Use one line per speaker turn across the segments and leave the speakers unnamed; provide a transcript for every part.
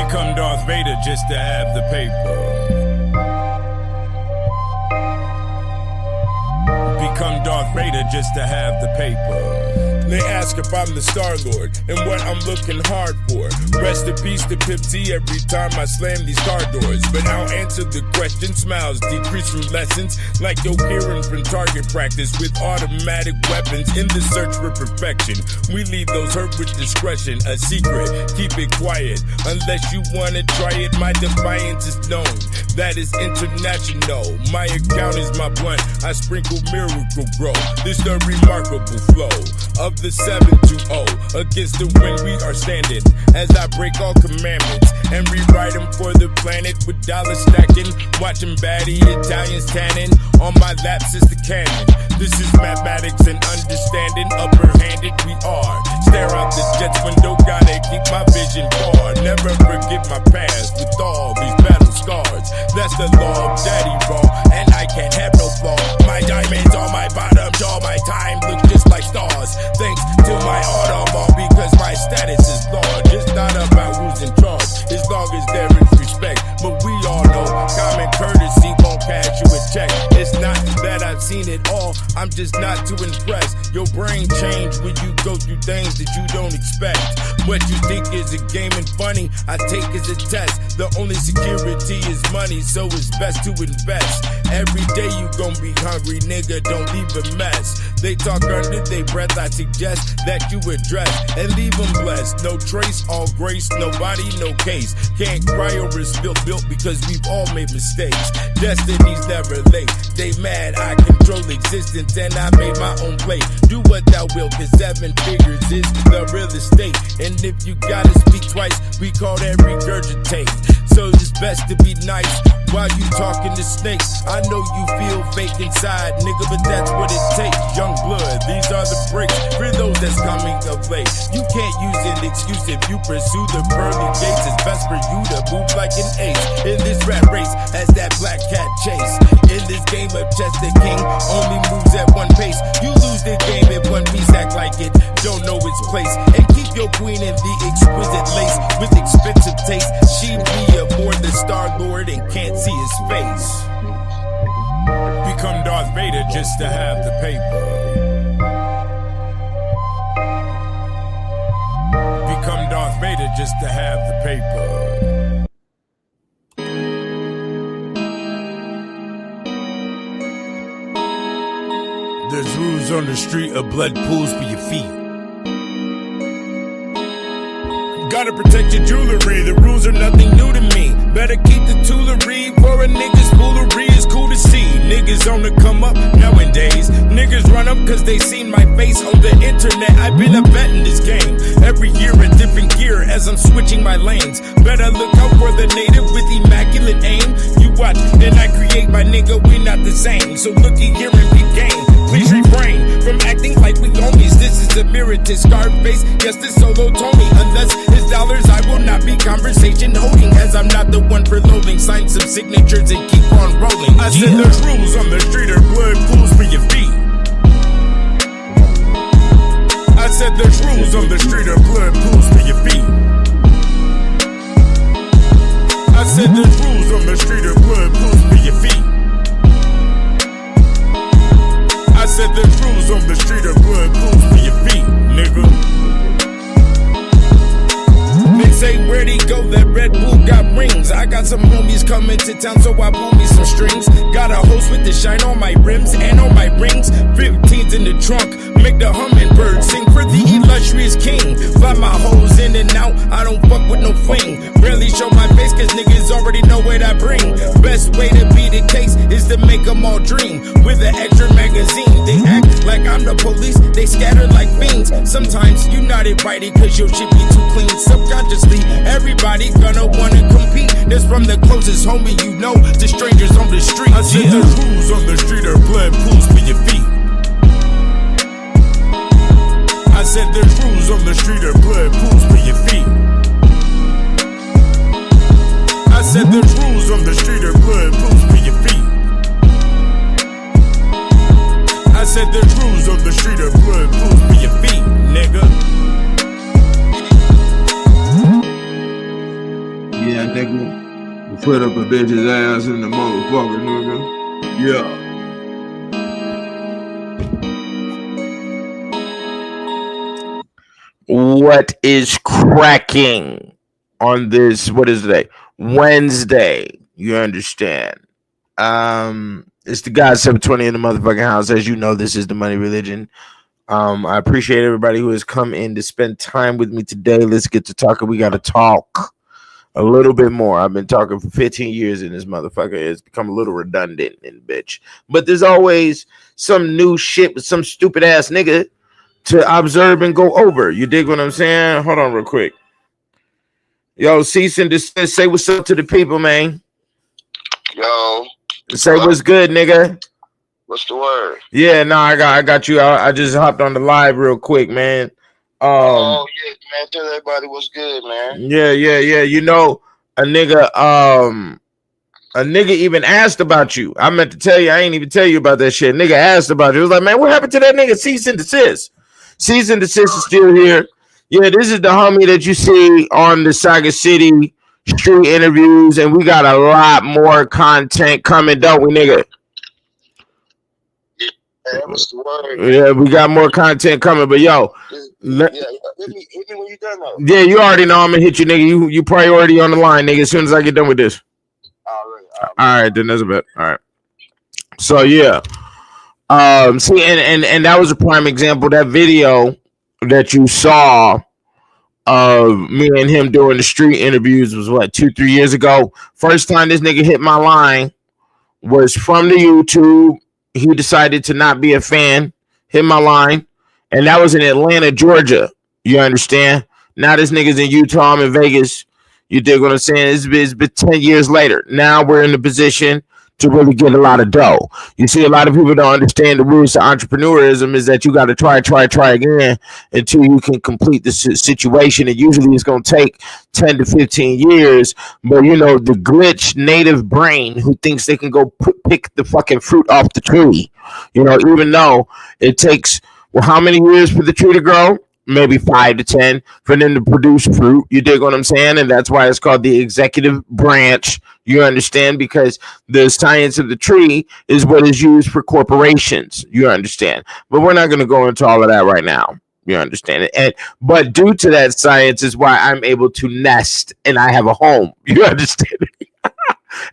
Become Darth Vader just to have the paper. Become Darth Vader just to have the paper. They ask if I'm the Star-Lord and what I'm looking hard for. Rest in peace to Pip Z every time I slam these car doors. But I'll answer the question. Smiles decrease from lessons like yo hearing from target practice with automatic weapons in the search for perfection. We leave those hurt with discretion. A secret, keep it quiet. Unless you wanna try it, my defiance is known. That is international. My account is my blunt. I sprinkle miracle grow. This the remarkable flow of the 720 against the wind we are standing as I break all commandments and rewrite them for the planet with dollars stacking, watching baddie Italians tanning on my laps is the cannon. This is mathematics and understanding, upper-handed we are. Stare out the jet's window, gotta keep my vision far. Never forget my past with all these battle scars. That's the law of daddy raw, and I can't have no flaw. My diamonds on my bottom jaw, my time looks just like stars. Thanks to my automobile because my status is large. It's not about who's in charge, as long as there is respect. But we all know common courtesy won't cash you a check. It's not that I've seen it all, I'm just not too impressed. Your brain change when you go through things that you don't expect. What you think is a game and funny, I take as a test. The only security is money, so it's best to invest. Every day you gon' be hungry, nigga, don't leave a mess. They talk under their breath, I suggest that you address and leave them blessed. No trace, all grace, nobody, no case. Can't cry over spilled milk because we've all made mistakes. Destiny's never late, they mad, I control existence and I made my own plate. Do what thou will, cause 7 figures is the real estate. And if you gotta speak twice, we call that regurgitate. So it's best to be nice while you talking to snakes. I know you feel fake inside, nigga, but that's what it takes. Young blood, these are the breaks for those that's coming of late. You can't use an excuse if you pursue the pearly gates. It's best for you to move like an ace in this rat race as that black cat chase. In this game of chess, the king only moves at one pace. You lose the game if one piece act like it don't know its place. And keep your queen in the exquisite lace with expensive taste. She be aboard the Star-Lord and can't see his face. Become Darth Vader just to have the paper. Become Darth Vader just to have the paper. There's rules on the street of blood pools for your feet. Gotta protect your jewelry, the rules are nothing new to me. Better keep the toolery for a nigga's foolery. It's cool to see niggas on the come up nowadays. Niggas run up cause they seen my face on the internet. I've been a vet in this game. Every year a different gear as I'm switching my lanes. Better look out for the native with immaculate aim. You watch, then I create, my nigga, we not the same. So looky here and be game. Please refrain from acting like we homies. This is a mirror to Scarface. Yes, this solo Tony. Unless it's dollars, I will not be conversation holding, as I'm not the one for loading. Sign some signatures and keep on rolling. I said there's rules on the street or blood pools for your feet. I said there's rules on the street or blood pools for your feet. I said there's rules on the street or blood pools for your feet. I said there's rules on the street or blood pools for your feet, nigga. They say where'd he go? That Red Bull got rings. I got some homies coming to town, so I pull me some strings. Got a host with the shine on my rims and on my rings. 15s in the trunk, make the hummingbird sing for the illustrious king. Fly my hoes in and out, I don't fuck with no fling. Barely show my face cause niggas already know what I bring. Best way to be the case is to make them all dream. With an extra magazine, they act like I'm the police. They scatter like fiends. Sometimes you not invited cause your shit be too clean. Subconsciously, everybody gonna wanna compete. That's from the closest homie you know to strangers on the street. I said there's rules on the street or blood pools for your feet. I said there's rules on the street or blood pools for your feet. I said there's rules on the street or blood pools for your feet. I said there's rules on the street or blood pools for your feet, nigga. nigga. Put up a bitch's ass in the motherfucker, nigga. Yeah.
What is cracking on this? What is today? Wednesday. You understand? It's the God 720 in the motherfucking house. As you know, this is the Money Religion. I appreciate everybody who has come in to spend time with me today. Let's get to talking. We got to talk a little bit more. I've been talking for 15 years in this motherfucker. It's become a little redundant and bitch. But there's always some new shit with some stupid ass nigga to observe and go over. You dig what I'm saying? Hold on real quick. Yo, cease and desist. Say what's up to the people, man.
Yo.
Say what's good, nigga.
What's the word?
Yeah, no, I got you. I just hopped on the live real quick, man.
Oh yeah, man. Tell everybody what's good, man.
Yeah. You know, a nigga even asked about you. I meant to tell you, I ain't even tell you about that shit. Nigga asked about you. It was like, man, what happened to that nigga? Cease and desist. Cease and desist is still here. Yeah, this is the homie that you see on the Saga City street interviews, and we got a lot more content coming, don't we, nigga? Yeah, we got more content coming, but yo,
hit me when you done though.
Yeah, you already know I'm gonna hit you, nigga. You priority on the line, nigga. As soon as I get done with this.
All
right, then that's a bit. All right. So yeah, see, and that was a prime example. That video that you saw of me and him doing the street interviews was what 2-3 years ago. First time this nigga hit my line was from the YouTube. He decided to not be a fan, hit my line, and that was in Atlanta, Georgia. You understand? Now this nigga's in Utah, I'm in Vegas. You dig what I'm saying? It's been 10 years later. Now we're in the position to really get a lot of dough. You see, a lot of people don't understand the rules of entrepreneurism is that you got to try again until you can complete the situation. And usually it's going to take 10 to 15 years. But, you know, the glitch native brain who thinks they can go pick the fucking fruit off the tree, you know, even though it takes, well, how many years for the tree to grow? Maybe 5 to 10 for them to produce fruit. You dig what I'm saying? And that's why it's called the executive branch. You understand? Because the science of the tree is what is used for corporations. You understand? But we're not going to go into all of that right now. You understand it? But due to that science is why I'm able to nest and I have a home. You understand?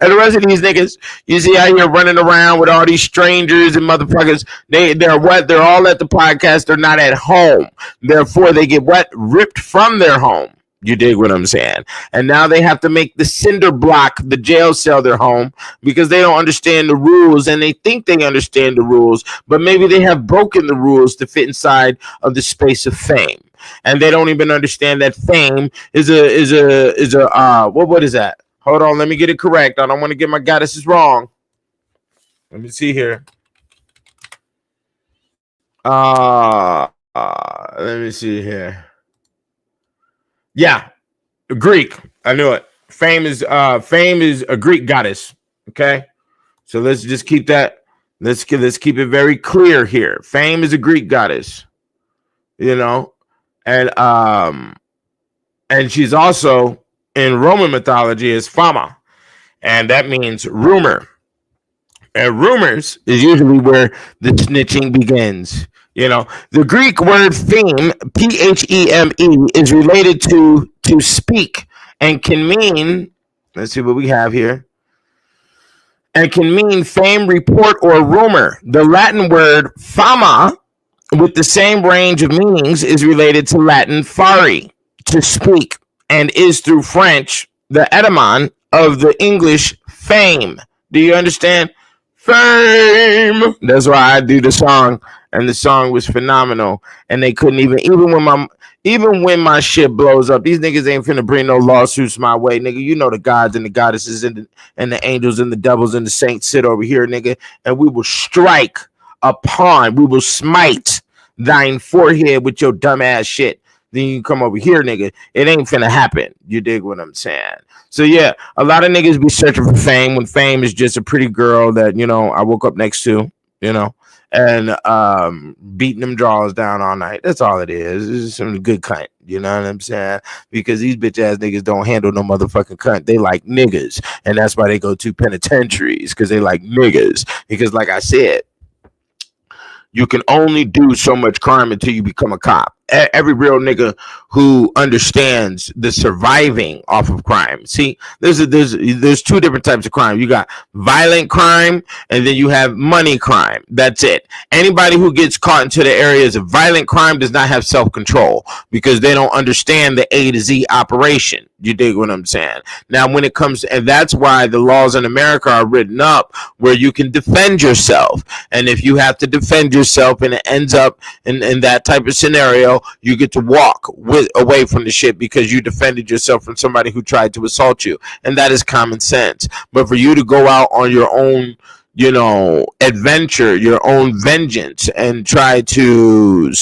And the rest of these niggas, you see out here running around with all these strangers and motherfuckers. They're what? They're all at the podcast. They're not at home. Therefore, they get what? Ripped from their home. You dig what I'm saying? And now they have to make the cinder block, the jail cell, their home because they don't understand the rules and they think they understand the rules, but maybe they have broken the rules to fit inside of the space of fame. And they don't even understand that fame is what is that? Hold on, let me get it correct. I don't want to get my goddesses wrong. Let me see here. Let me see here. Yeah, Greek. I knew it. Fame is a Greek goddess. Okay, so let's just keep that. Let's keep it very clear here. Fame is a Greek goddess. You know, and she's also in Roman mythology is Fama, and that means rumor. And rumors is usually where the snitching begins. You know, the Greek word pheme, P-H-E-M-E, is related to speak and can mean, let's see what we have here, and can mean fame, report, or rumor. The Latin word fama, with the same range of meanings, is related to Latin fare, to speak, and is through French the etymon of the English fame. Do you understand? Fame. That's why I do the song, and the song was phenomenal. And they couldn't even when my shit blows up, these niggas ain't finna bring no lawsuits my way, nigga. You know the gods and the goddesses and the angels and the devils and the saints sit over here, nigga, and we will strike upon, we will smite thine forehead with your dumb ass shit. Then you come over here, nigga. It ain't finna happen. You dig what I'm saying? So yeah, a lot of niggas be searching for fame when fame is just a pretty girl that, you know, I woke up next to, you know, and beating them draws down all night. That's all it is. It's some good cunt. You know what I'm saying? Because these bitch ass niggas don't handle no motherfucking cunt. They like niggas, and that's why they go to penitentiaries, because they like niggas. Because like I said, you can only do so much crime until you become a cop. Every real nigga who understands the surviving off of crime. See, there's two different types of crime. You got violent crime, and then you have money crime. That's it. Anybody who gets caught into the areas of violent crime does not have self-control, because they don't understand the A to Z operation. You dig what I'm saying? Now, when it comes, and that's why the laws in America are written up where you can defend yourself. And if you have to defend yourself and it ends up in that type of scenario, you get to walk away from the shit because you defended yourself from somebody who tried to assault you. And that is common sense. But for you to go out on your own, you know, adventure, your own vengeance, and try to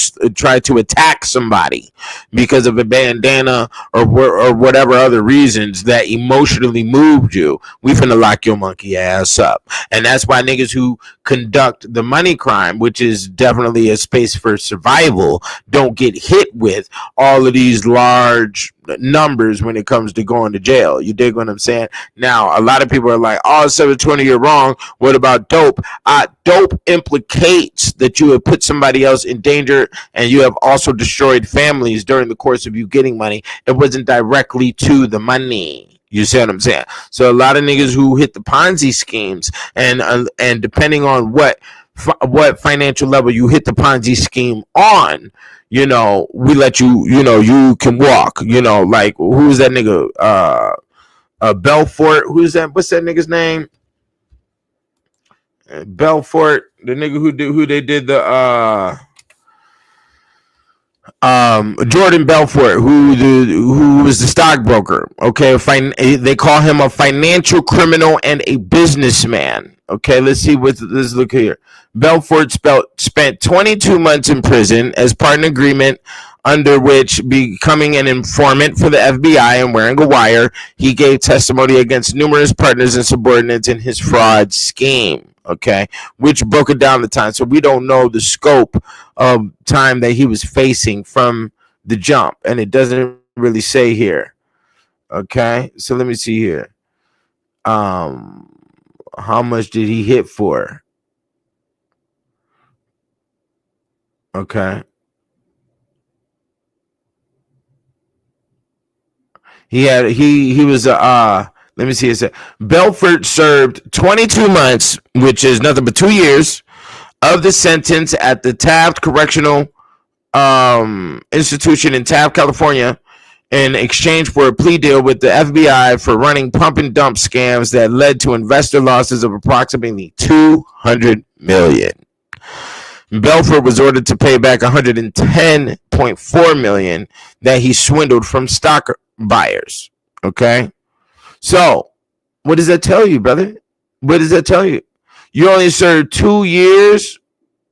attack somebody because of a bandana or whatever other reasons that emotionally moved you, we finna lock your monkey ass up. And that's why niggas who conduct the money crime, which is definitely a space for survival, don't get hit with all of these large numbers when it comes to going to jail. You dig what I'm saying? Now, a lot of people are like, oh, 720, you're wrong. What about dope? Dope implicates that you have put somebody else in danger, and you have also destroyed families during the course of you getting money. It wasn't directly to the money. You see what I'm saying? So a lot of niggas who hit the Ponzi schemes, and depending on what financial level you hit the Ponzi scheme on, you know, we let you, you know, you can walk, you know, like, who's that nigga? Belfort. Who's that? What's that nigga's name? Belfort, the nigga who they did the Jordan Belfort, who was the stockbroker. Okay, they call him a financial criminal and a businessman. Okay, let's look here. Belfort spent 22 months in prison as part of an agreement under which, becoming an informant for the FBI and wearing a wire, he gave testimony against numerous partners and subordinates in his fraud scheme. Okay, which broke it down the time. So we don't know the scope of time that he was facing from the jump, and it doesn't really say here. Okay, so let me see here. How much did he hit for? Okay. He was let me see. It said Belfort served 22 months, which is nothing but 2 years, of the sentence at the Taft Correctional Institution in Taft, California, in exchange for a plea deal with the FBI for running pump and dump scams that led to investor losses of approximately $200 million. Belfort was ordered to pay back $110.4 million that he swindled from stock buyers. Okay, so what does that tell you, brother? What does that tell you? You only served 2 years.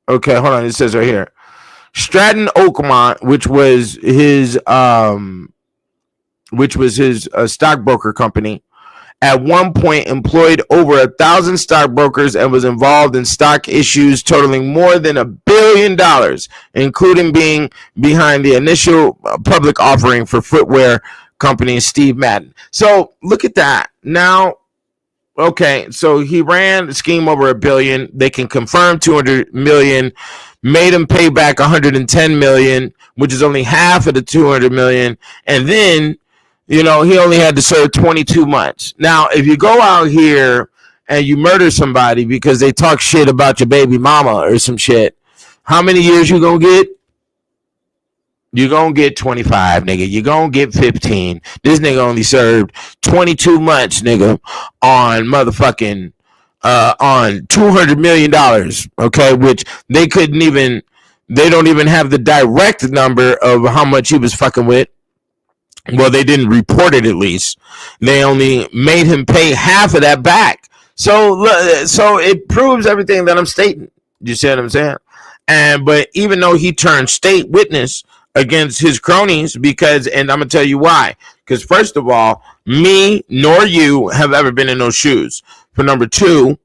Okay, hold on. It says right here, Stratton Oakmont, which was his stockbroker company, at one point employed over 1,000 stockbrokers and was involved in stock issues totaling more than $1 billion, including being behind the initial public offering for footwear company Steve Madden. So look at that. Now, okay, so he ran the scheme over $1 billion. They can confirm $200 million, made him pay back $110 million, which is only half of the $200 million, and then, you know, he only had to serve 22 months. Now, if you go out here and you murder somebody because they talk shit about your baby mama or some shit, how many years you gonna get? You're gonna get 25, nigga. You're gonna get 15. This nigga only served 22 months, nigga, on motherfucking on $200 million. Okay, which they don't even have the direct number of how much he was fucking with. Well, they didn't report it, at least. They only made him pay half of that back. So it proves everything that I'm stating. You see what I'm saying? But even though he turned state witness against his cronies, and I'm gonna tell you why. Because first of all, me nor you have ever been in those shoes. For number two,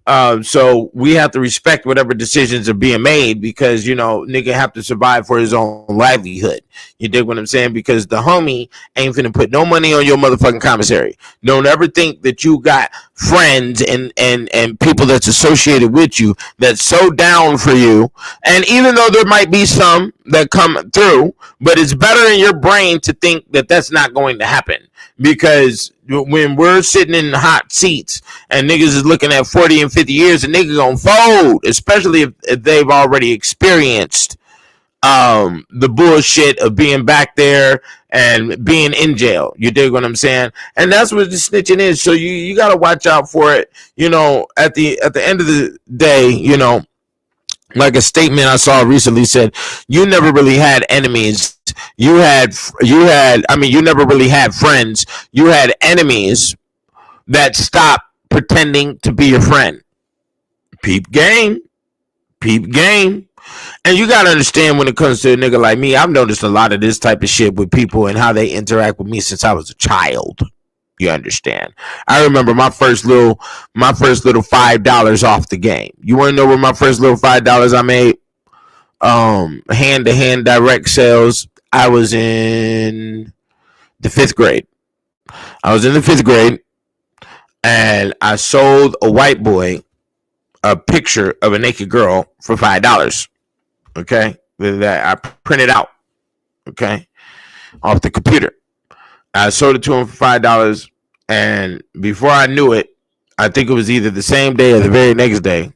So we have to respect whatever decisions are being made because, you know, nigga have to survive for his own livelihood. You dig what I'm saying? Because the homie ain't finna put no money on your motherfucking commissary. Don't ever think that you got friends and people that's associated with you that's so down for you. And even though there might be some that come through, but it's better in your brain to think that that's not going to happen. Because when we're sitting in hot seats and niggas is looking at 40 and 50 years, a nigga gonna fold, especially if they've already experienced the bullshit of being back there and being in jail. You dig what I'm saying? And that's what the snitching is. So you gotta watch out for it. You know, at the end of the day, you know, like a statement I saw recently said, you never really had enemies. You never really had friends. You had enemies that stopped pretending to be your friend. Peep game. And you gotta understand when it comes to a nigga like me, I've noticed a lot of this type of shit with people and how they interact with me since I was a child. You understand? I remember my first little $5 off the game. You want to know where my first little $5 I made? Hand-to-hand direct sales. I was in the 5th grade. And I sold a white boy a picture of a naked girl for $5. Okay, that I printed out. Okay, off the computer. I sold it to him for $5, and before I knew it, I think it was either the same day or the very next day,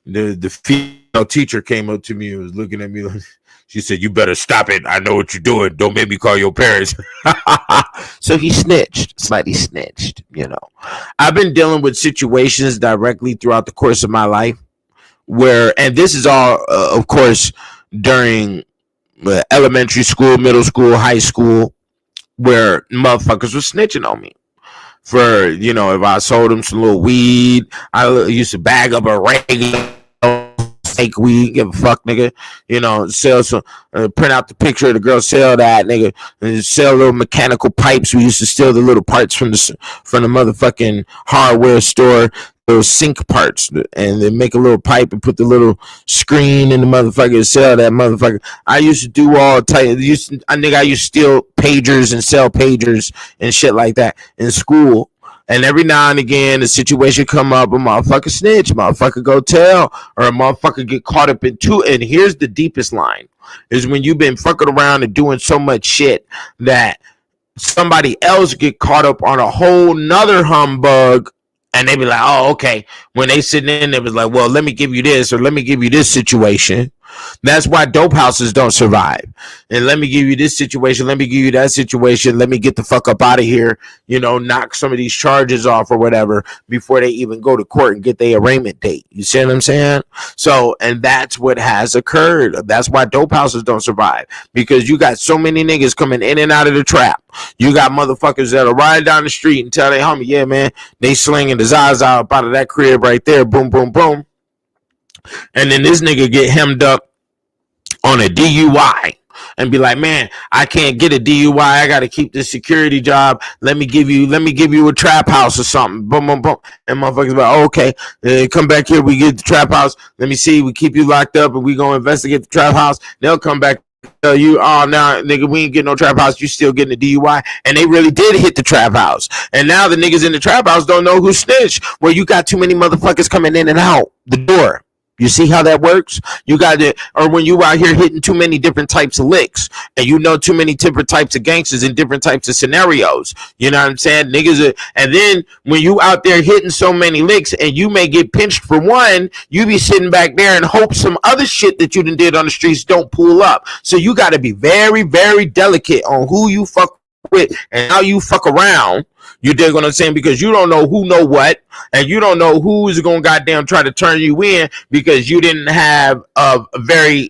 the female teacher came up to me and was looking at me like, she said, "You better stop it. I know what you're doing. Don't make me call your parents." So he slightly snitched, you know. I've been dealing with situations directly throughout the course of my life where, and this is all, of course, during elementary school, middle school, high school, where motherfuckers were snitching on me for, you know, if I sold them some little weed. I used to bag up a regular fake weed, give a fuck, nigga, you know, sell some, print out the picture of the girl, sell that, nigga, and sell little mechanical pipes. We used to steal the little parts from the motherfucking hardware store, those sink parts, and then make a little pipe and put the little screen in the motherfucker and sell that motherfucker. I used to do all type. I used to steal pagers and sell pagers and shit like that in school. And every now and again, a situation come up, a motherfucker snitch, a motherfucker go tell, or a motherfucker get caught up in two. And here's the deepest line: is when you've been fucking around and doing so much shit that somebody else get caught up on a whole nother humbug. And they be like, oh, okay. When they sitting in there, was like, well, let me give you this, or let me give you this situation. That's why dope houses don't survive. And let me give you this situation. Let me give you that situation. Let me get the fuck up out of here. You know, knock some of these charges off or whatever before they even go to court and get their arraignment date. You see what I'm saying? So, and that's what has occurred. That's why dope houses don't survive, because you got so many niggas coming in and out of the trap. You got motherfuckers that are riding down the street and tell their homie, yeah, man, they slinging the Zaza up out of that crib right there. Boom, boom, boom. And then this nigga get hemmed up on a DUI and be like, man, I can't get a DUI. I got to keep this security job. Let me give you a trap house or something. Boom, boom, boom. And motherfuckers be like, oh, okay, come back here. We get the trap house. Let me see. We keep you locked up and we going to investigate the trap house. They'll come back. Tell you, oh, now, nigga, we ain't getting no trap house. You still getting a DUI. And they really did hit the trap house. And now the niggas in the trap house don't know who snitched. Well, you got too many motherfuckers coming in and out the door. You see how that works? You got it, or when you out here hitting too many different types of licks, and you know too many different types of gangsters in different types of scenarios. You know what I'm saying? Niggas, and then when you out there hitting so many licks, and you may get pinched for one, you be sitting back there and hope some other shit that you done did on the streets don't pull up. So you got to be very, very delicate on who you fuck with and how you fuck around. You dig what I'm saying? Because you don't know who know what, and you don't know who is going to goddamn try to turn you in because you didn't have a very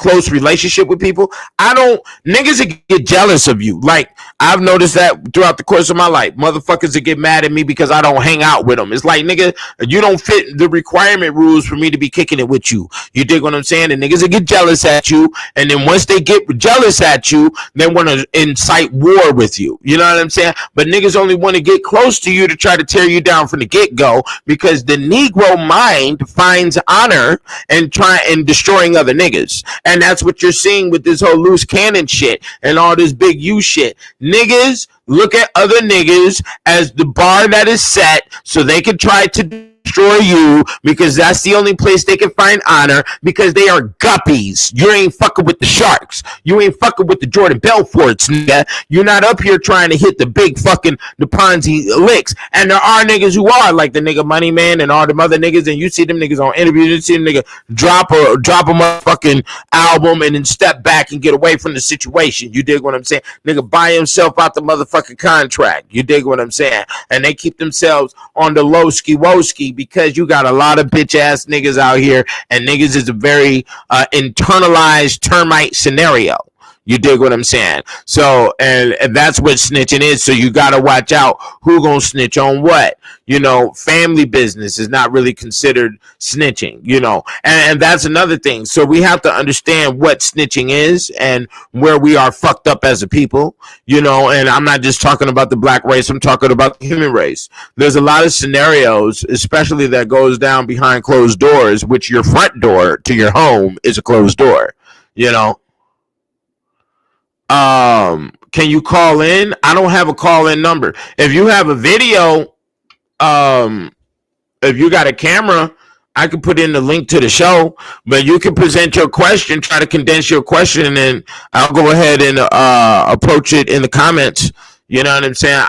close relationship with people, niggas get jealous of you. Like, I've noticed that throughout the course of my life. Motherfuckers that get mad at me because I don't hang out with them. It's like, nigga, you don't fit the requirement rules for me to be kicking it with you. You dig what I'm saying? And niggas that get jealous at you, and then once they get jealous at you, they want to incite war with you. You know what I'm saying? But niggas only want to get close to you to try to tear you down from the get-go, because the Negro mind finds honor and destroying other niggas. And that's what you're seeing with this whole loose cannon shit and all this big U shit. Niggas look at other niggas as the bar that is set so they can try to destroy you, because that's the only place they can find honor, because they are guppies. You ain't fucking with the Sharks. You ain't fucking with the Jordan Belforts, nigga. You're not up here trying to hit the big fucking the Ponzi licks. And there are niggas who are, like the nigga Money Man and all them other niggas, and you see them niggas on interviews, you see them nigga drop a motherfucking album and then step back and get away from the situation. You dig what I'm saying? Nigga buy himself out the motherfucking contract. You dig what I'm saying? And they keep themselves on the low-ski woski, because you got a lot of bitch ass niggas out here, and niggas is a very internalized termite scenario. You dig what I'm saying? So, and that's what snitching is. So you got to watch out who gonna snitch on what. You know, family business is not really considered snitching, you know, and that's another thing. So we have to understand what snitching is and where we are fucked up as a people, you know, and I'm not just talking about the black race. I'm talking about the human race. There's a lot of scenarios, especially that goes down behind closed doors, which your front door to your home is a closed door, you know. Can you call in? I don't have a call-in number. If you have a video, if you got a camera, I can put in the link to the show, but you can present your question, try to condense your question, and then I'll go ahead and approach it in the comments. You know what I'm saying?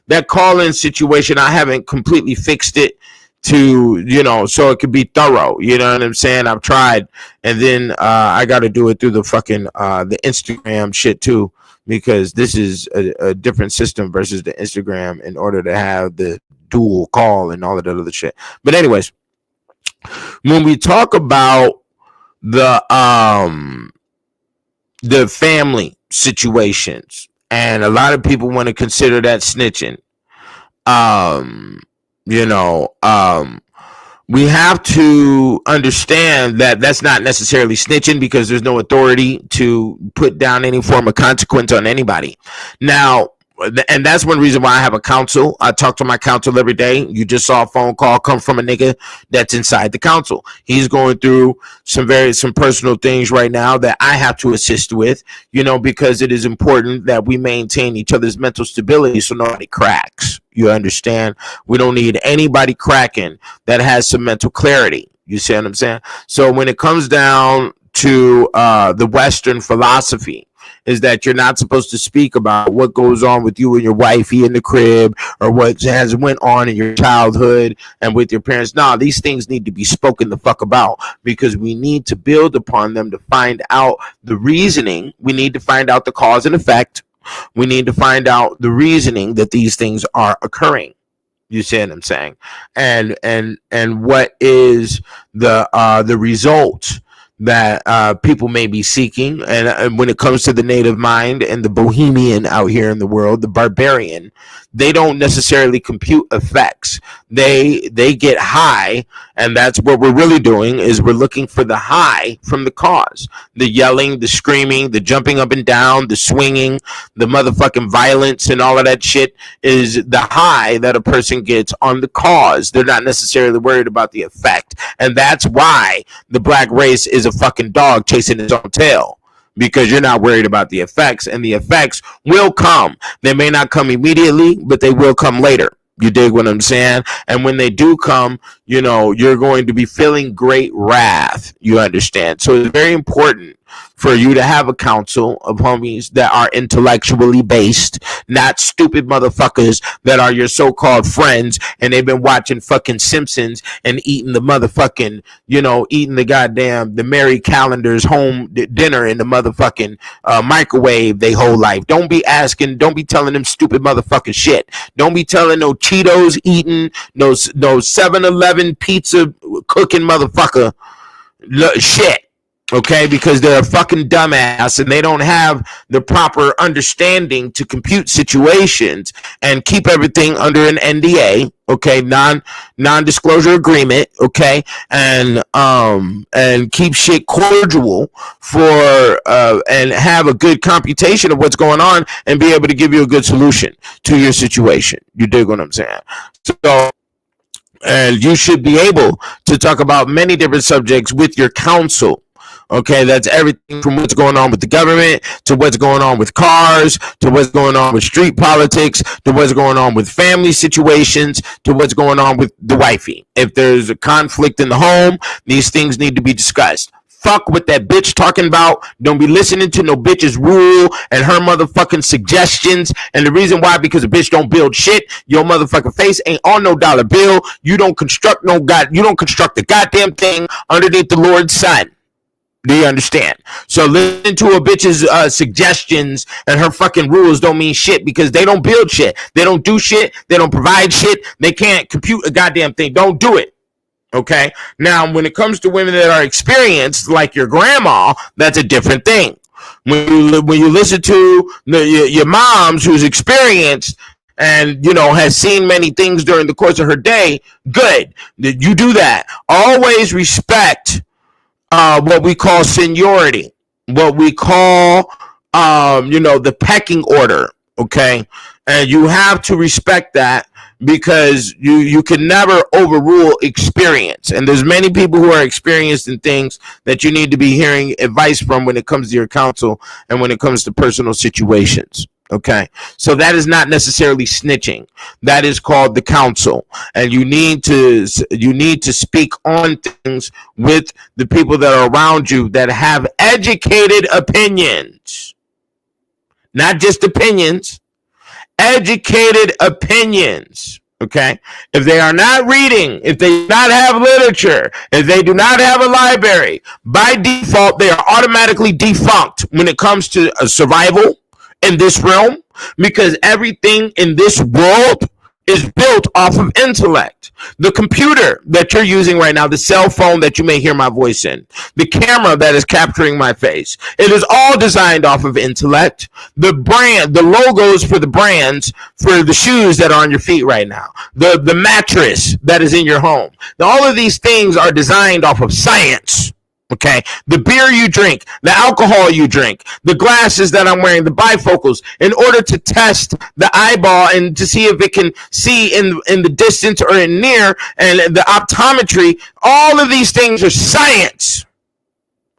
That call-in situation, I haven't completely fixed it to, you know, so it could be thorough. You know what I'm saying? I've tried, and then I got to do it through the fucking the Instagram shit too, because this is a different system versus the Instagram in order to have the dual call and all of that other shit. But anyways, when we talk about the family situations, and a lot of people want to consider that snitching, you know, we have to understand that that's not necessarily snitching, because there's no authority to put down any form of consequence on anybody. Now, and that's one reason why I have a counsel. I talk to my counsel every day. You just saw a phone call come from a nigga that's inside the counsel. He's going through some personal things right now that I have to assist with, you know, because it is important that we maintain each other's mental stability so nobody cracks. You understand? We don't need anybody cracking that has some mental clarity. You see what I'm saying? So when it comes down to the Western philosophy, is that you're not supposed to speak about what goes on with you and your wifey in the crib, or what has went on in your childhood and with your parents. No, these things need to be spoken the fuck about, because we need to build upon them to find out the reasoning. We need to find out the cause and effect. We need to find out the reasoning that these things are occurring. You see what I'm saying? And what is the result that people may be seeking. And when it comes to the native mind and the bohemian out here in the world, the barbarian, they don't necessarily compute effects. They get high, and that's what we're really doing, is we're looking for the high from the cause. The yelling, the screaming, the jumping up and down, the swinging, the motherfucking violence and all of that shit is the high that a person gets on the cause. They're not necessarily worried about the effect. And that's why the black race is a fucking dog chasing his own tail, because you're not worried about the effects, and the effects will come. They may not come immediately, but they will come later. You dig what I'm saying? And when they do come, you know, you're going to be feeling great wrath. You understand? So it's very important for you to have a council of homies that are intellectually based, not stupid motherfuckers that are your so-called friends and they've been watching fucking Simpsons and eating the motherfucking, you know, eating the goddamn, the Mary Calendar's home dinner in the motherfucking microwave they whole life. Don't be telling them stupid motherfucking shit. Don't be telling no Cheetos eating, no 7-Eleven pizza cooking motherfucker shit. Okay, because they're a fucking dumbass and they don't have the proper understanding to compute situations and keep everything under an NDA, okay, non-disclosure agreement, okay, and keep shit cordial for and have a good computation of what's going on and be able to give you a good solution to your situation. You dig what I'm saying? So, and you should be able to talk about many different subjects with your counsel. Okay, that's everything from what's going on with the government to what's going on with cars to what's going on with street politics to what's going on with family situations to what's going on with the wifey. If there's a conflict in the home, these things need to be discussed. Fuck what that bitch talking about. Don't be listening to no bitch's rule and her motherfucking suggestions. And the reason why, because a bitch don't build shit. Your motherfucking face ain't on no dollar bill. You don't construct the goddamn thing underneath the Lord's sun. Do you understand? So listen to a bitch's suggestions and her fucking rules don't mean shit because they don't build shit. They don't do shit. They don't provide shit. They can't compute a goddamn thing. Don't do it. Okay? Now, when it comes to women that are experienced, like your grandma, that's a different thing. When you listen to your moms who's experienced and, you know, has seen many things during the course of her day, good. You do that. Always respect what we call seniority, what we call, the pecking order, okay? And you have to respect that because you can never overrule experience. And there's many people who are experienced in things that you need to be hearing advice from when it comes to your counsel and when it comes to personal situations. Okay, so that is not necessarily snitching. That is called the counsel, and you need to speak on things with the people that are around you that have educated opinions, not just opinions, educated opinions. Okay, if they are not reading, if they do not have literature, if they do not have a library, by default they are automatically defunct when it comes to survival in this realm, because everything in this world is built off of intellect. The computer that you're using right now, the cell phone that you may hear my voice in, the camera that is capturing my face, it is all designed off of intellect. The brand, the logos for the brands for the shoes that are on your feet right now, the mattress that is in your home, all of these things are designed off of science. Okay, the beer you drink, the alcohol you drink, the glasses that I'm wearing, the bifocals, in order to test the eyeball and to see if it can see in the distance or in near, and the optometry, all of these things are science.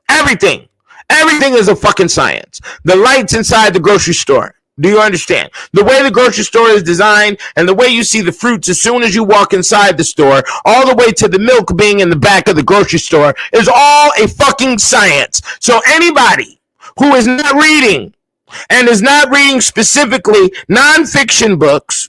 Everything is a fucking science. The lights inside the grocery store. Do you understand? The way the grocery store is designed and the way you see the fruits as soon as you walk inside the store, all the way to the milk being in the back of the grocery store, is all a fucking science. So anybody who is not reading and is not reading specifically nonfiction books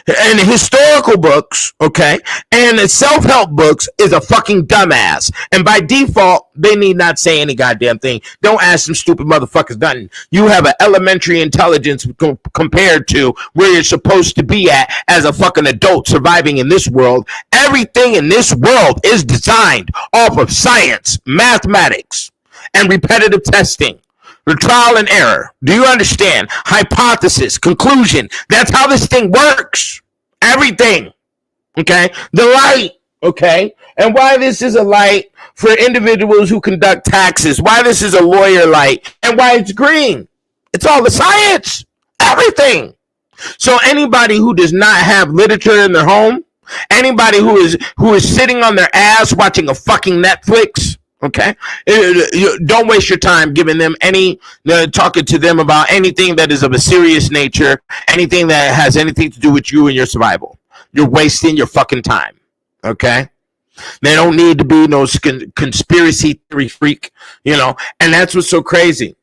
and historical books, okay, and self-help books is a fucking dumbass. And by default, they need not say any goddamn thing. Don't ask some stupid motherfuckers nothing. You have an elementary intelligence compared to where you're supposed to be at as a fucking adult surviving in this world. Everything in this world is designed off of science, mathematics, and repetitive testing. The trial and error. Do you understand? Hypothesis, conclusion. That's how this thing works. Everything. Okay? The light. Okay? And why this is a light for individuals who conduct taxes. Why this is a lawyer light. And why it's green. It's all the science. Everything. So anybody who does not have literature in their home, anybody who is sitting on their ass watching a fucking Netflix, okay, don't waste your time giving them talking to them about anything that is of a serious nature, anything that has anything to do with you and your survival. You're wasting your fucking time, okay? They don't need to be no conspiracy theory freak, you know, and that's what's so crazy,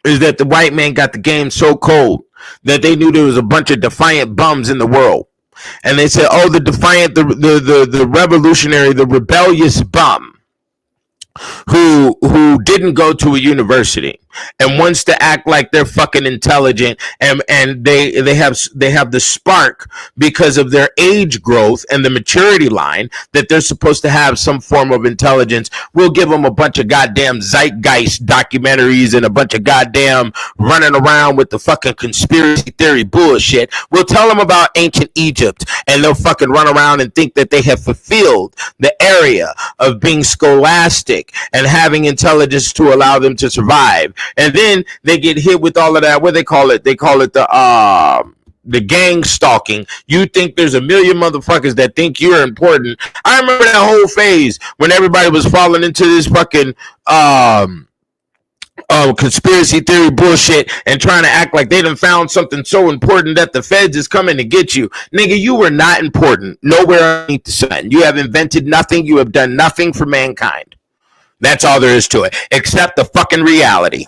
is that the white man got the game so cold that they knew there was a bunch of defiant bums in the world. And they said, oh, the defiant, the revolutionary, the rebellious bum who didn't go to a university, and wants to act like they're fucking intelligent, and they have the spark because of their age growth and the maturity line that they're supposed to have some form of intelligence. We'll give them a bunch of goddamn zeitgeist documentaries and a bunch of goddamn running around with the fucking conspiracy theory bullshit. We'll tell them about ancient Egypt, and they'll fucking run around and think that they have fulfilled the area of being scholastic and having intelligence to allow them to survive. And then they get hit with all of that. What they call it? They call it the gang stalking. You think there's a million motherfuckers that think you're important. I remember that whole phase when everybody was falling into this fucking conspiracy theory bullshit and trying to act like they done found something so important that the feds is coming to get you. Nigga, you were not important nowhere underneath the sun. You have invented nothing. You have done nothing for mankind. That's all there is to it, except the fucking reality.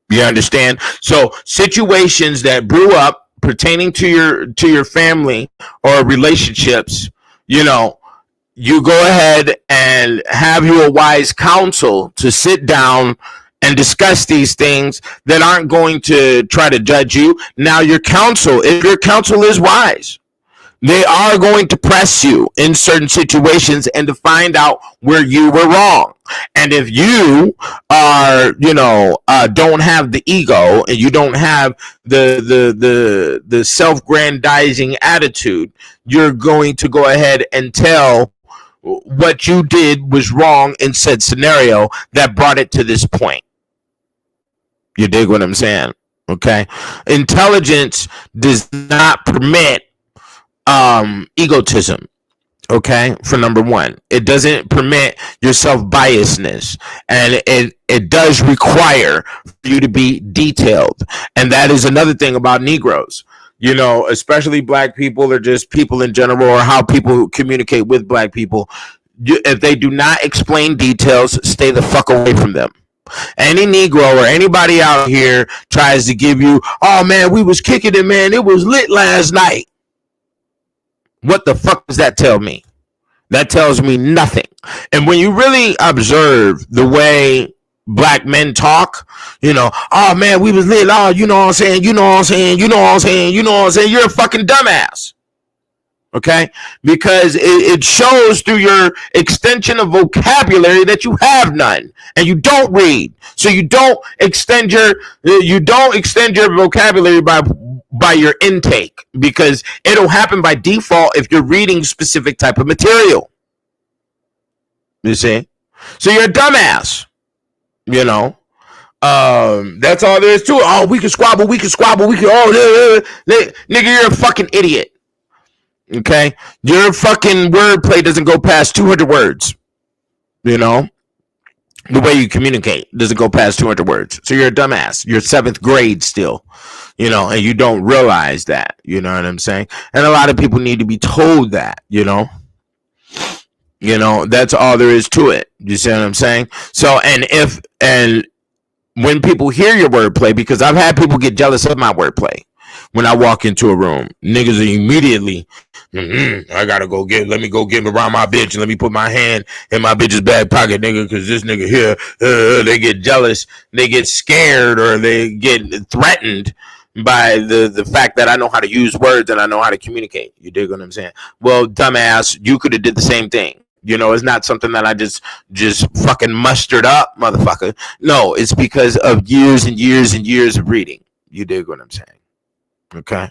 You understand? So situations that brew up pertaining to your family or relationships, you know, you go ahead and have your wise counsel to sit down and discuss these things that aren't going to try to judge you. Now, your counsel, if your counsel is wise, they are going to press you in certain situations and to find out where you were wrong. And if you are, don't have the ego and you don't have the self-grandizing attitude, you're going to go ahead and tell what you did was wrong in said scenario that brought it to this point. You dig what I'm saying? Okay. Intelligence does not permit egotism. Okay, for number one, it doesn't permit your self-biasness, and it does require you to be detailed. And that is another thing about Negroes, especially black people or just people in general, or how people communicate with black people. If they do not explain details, stay the fuck away from them. Any Negro or anybody out here tries to give you, oh man, we was kicking it, man, it was lit last night. What the fuck does that tell me? That tells me nothing. And when you really observe the way black men talk, oh man, we was lit. Oh, you know what I'm saying? You know what I'm saying? You know what I'm saying? You know what I'm saying? You're a fucking dumbass. Okay? Because it shows through your extension of vocabulary that you have none and you don't read. So you don't extend your vocabulary by your intake, because it'll happen by default if you're reading specific type of material. You see? So you're a dumbass. That's all there is to it. Oh, we can squabble, nigga, you're a fucking idiot. Okay? Your fucking wordplay doesn't go past 200 words. The way you communicate doesn't go past 200 words. So you're a dumbass. You're 7th grade still, and you don't realize that. You know what I'm saying? And a lot of people need to be told that, that's all there is to it. You see what I'm saying? So, and when people hear your wordplay, because I've had people get jealous of my wordplay. When I walk into a room, niggas are immediately, let me go get around my bitch and let me put my hand in my bitch's back pocket, nigga, because this nigga here, they get jealous, they get scared, or they get threatened by the fact that I know how to use words and I know how to communicate. You dig what I'm saying? Well, dumbass, you could have did the same thing. It's not something that I just fucking mustered up, motherfucker. No, it's because of years and years and years of reading. You dig what I'm saying? Okay.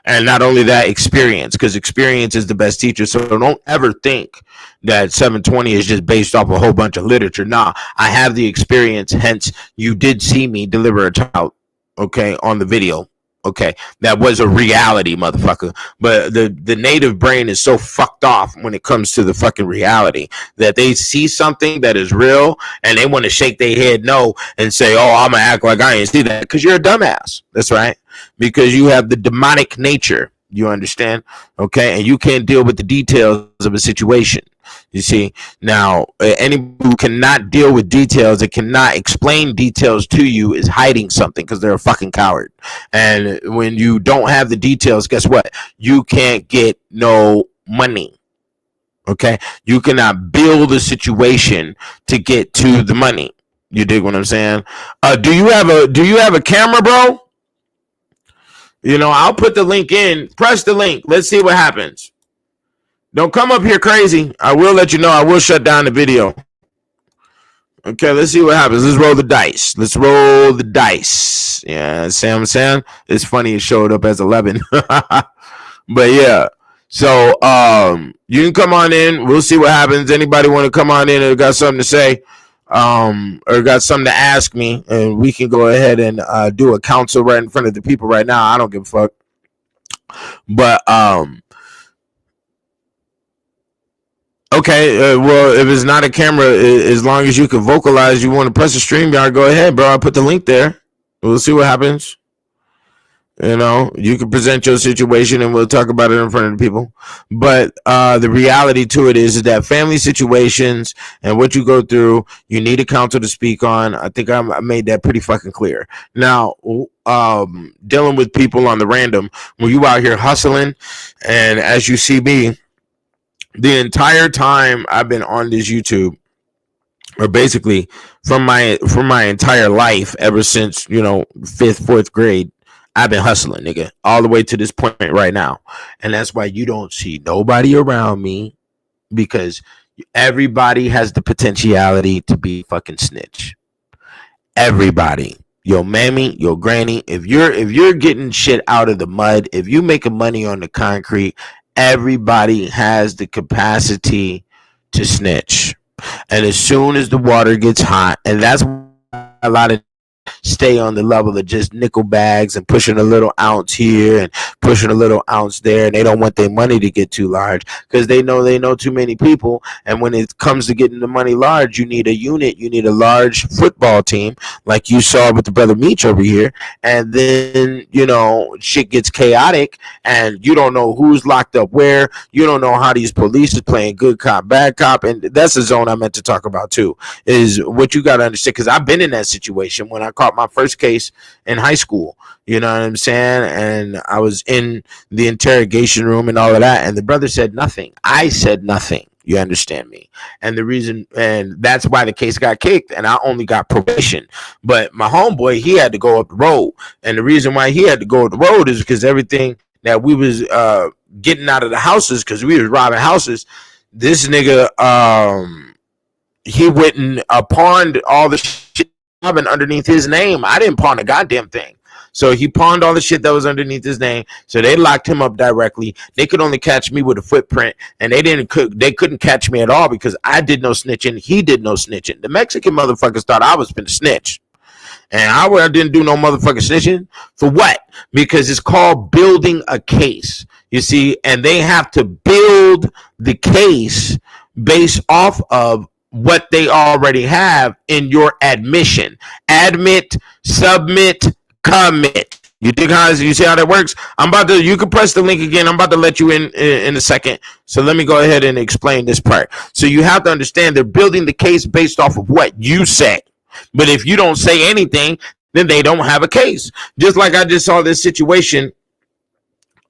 And not only that, experience, because experience is the best teacher. So don't ever think that 720 is just based off a whole bunch of literature. Nah, I have the experience. Hence, you did see me deliver a child, okay, on the video. Okay, that was a reality, motherfucker. But the native brain is so fucked off when it comes to the fucking reality that they see something that is real and they want to shake their head no and say, oh, I'm gonna act like I ain't see that, because you're a dumbass. That's right. Because you have the demonic nature. You understand? Okay, and you can't deal with the details of a situation. You see, now anybody who cannot deal with details, that cannot explain details to you, is hiding something, because they're a fucking coward. And when you don't have the details, guess what? You can't get no money. Okay, you cannot build a situation to get to the money. You dig what I'm saying? Do you have a camera, bro? You know, I'll put the link in. Press the link. Let's see what happens. Don't come up here crazy. I will let you know. I will shut down the video. Okay, let's see what happens. Let's roll the dice. Yeah, see what I'm saying? It's funny it showed up as 11. But yeah. So you can come on in. We'll see what happens. Anybody want to come on in or got something to say? Or got something to ask me, and we can go ahead and do a council right in front of the people right now. I don't give a fuck. But okay, well, if it's not a camera, as long as you can vocalize you want to press the StreamYard, go ahead, bro. I'll put the link there. We'll see what happens. You know, you can present your situation and we'll talk about it in front of the people. But the reality to it is that family situations and what you go through, you need a counsel to speak on. I think I made that pretty fucking clear. Now, dealing with people on the random, when you out here hustling, and as you see me, the entire time I've been on this YouTube, or basically from my entire life, ever since, you know, 5th, 4th grade, I've been hustling, nigga, all the way to this point right now. And that's why you don't see nobody around me, because everybody has the potentiality to be fucking snitch. Everybody. Your mammy, your granny, if you're getting shit out of the mud, if you making money on the concrete, everybody has the capacity to snitch. And as soon as the water gets hot, and that's a lot of stay on the level of just nickel bags and pushing a little ounce here and pushing a little ounce there, and they don't want their money to get too large because they know too many people. And when it comes to getting the money large, you need a unit, you need a large football team like you saw with the brother Meech over here. And then, you know, shit gets chaotic and you don't know who's locked up where, you don't know how these police is playing good cop, bad cop. And that's the zone I meant to talk about too, is what you got to understand, because I've been in that situation when I caught my first case in high school, you know what I'm saying? And I was in the interrogation room and all of that, and the brother said nothing. I said nothing. You understand me? And the reason, and that's why the case got kicked, and I only got probation. But my homeboy, he had to go up the road, and the reason why he had to go up the road is because everything that we was getting out of the houses, because we was robbing houses, this nigga, he went and pawned all the shit underneath his name. I didn't pawn a goddamn thing. So he pawned all the shit that was underneath his name. So they locked him up directly. They could only catch me with a footprint, and they couldn't catch me at all because I did no snitching. He did no snitching. The Mexican motherfuckers thought I was finna snitch. And I didn't do no motherfucking snitching. For what? Because it's called building a case. You see, and they have to build the case based off of what they already have in your admission. Admit, submit, commit. You think you see how that works? You can press the link again. I'm about to let you in a second. So let me go ahead and explain this part. So you have to understand they're building the case based off of what you say. But if you don't say anything, then they don't have a case. Just like I just saw this situation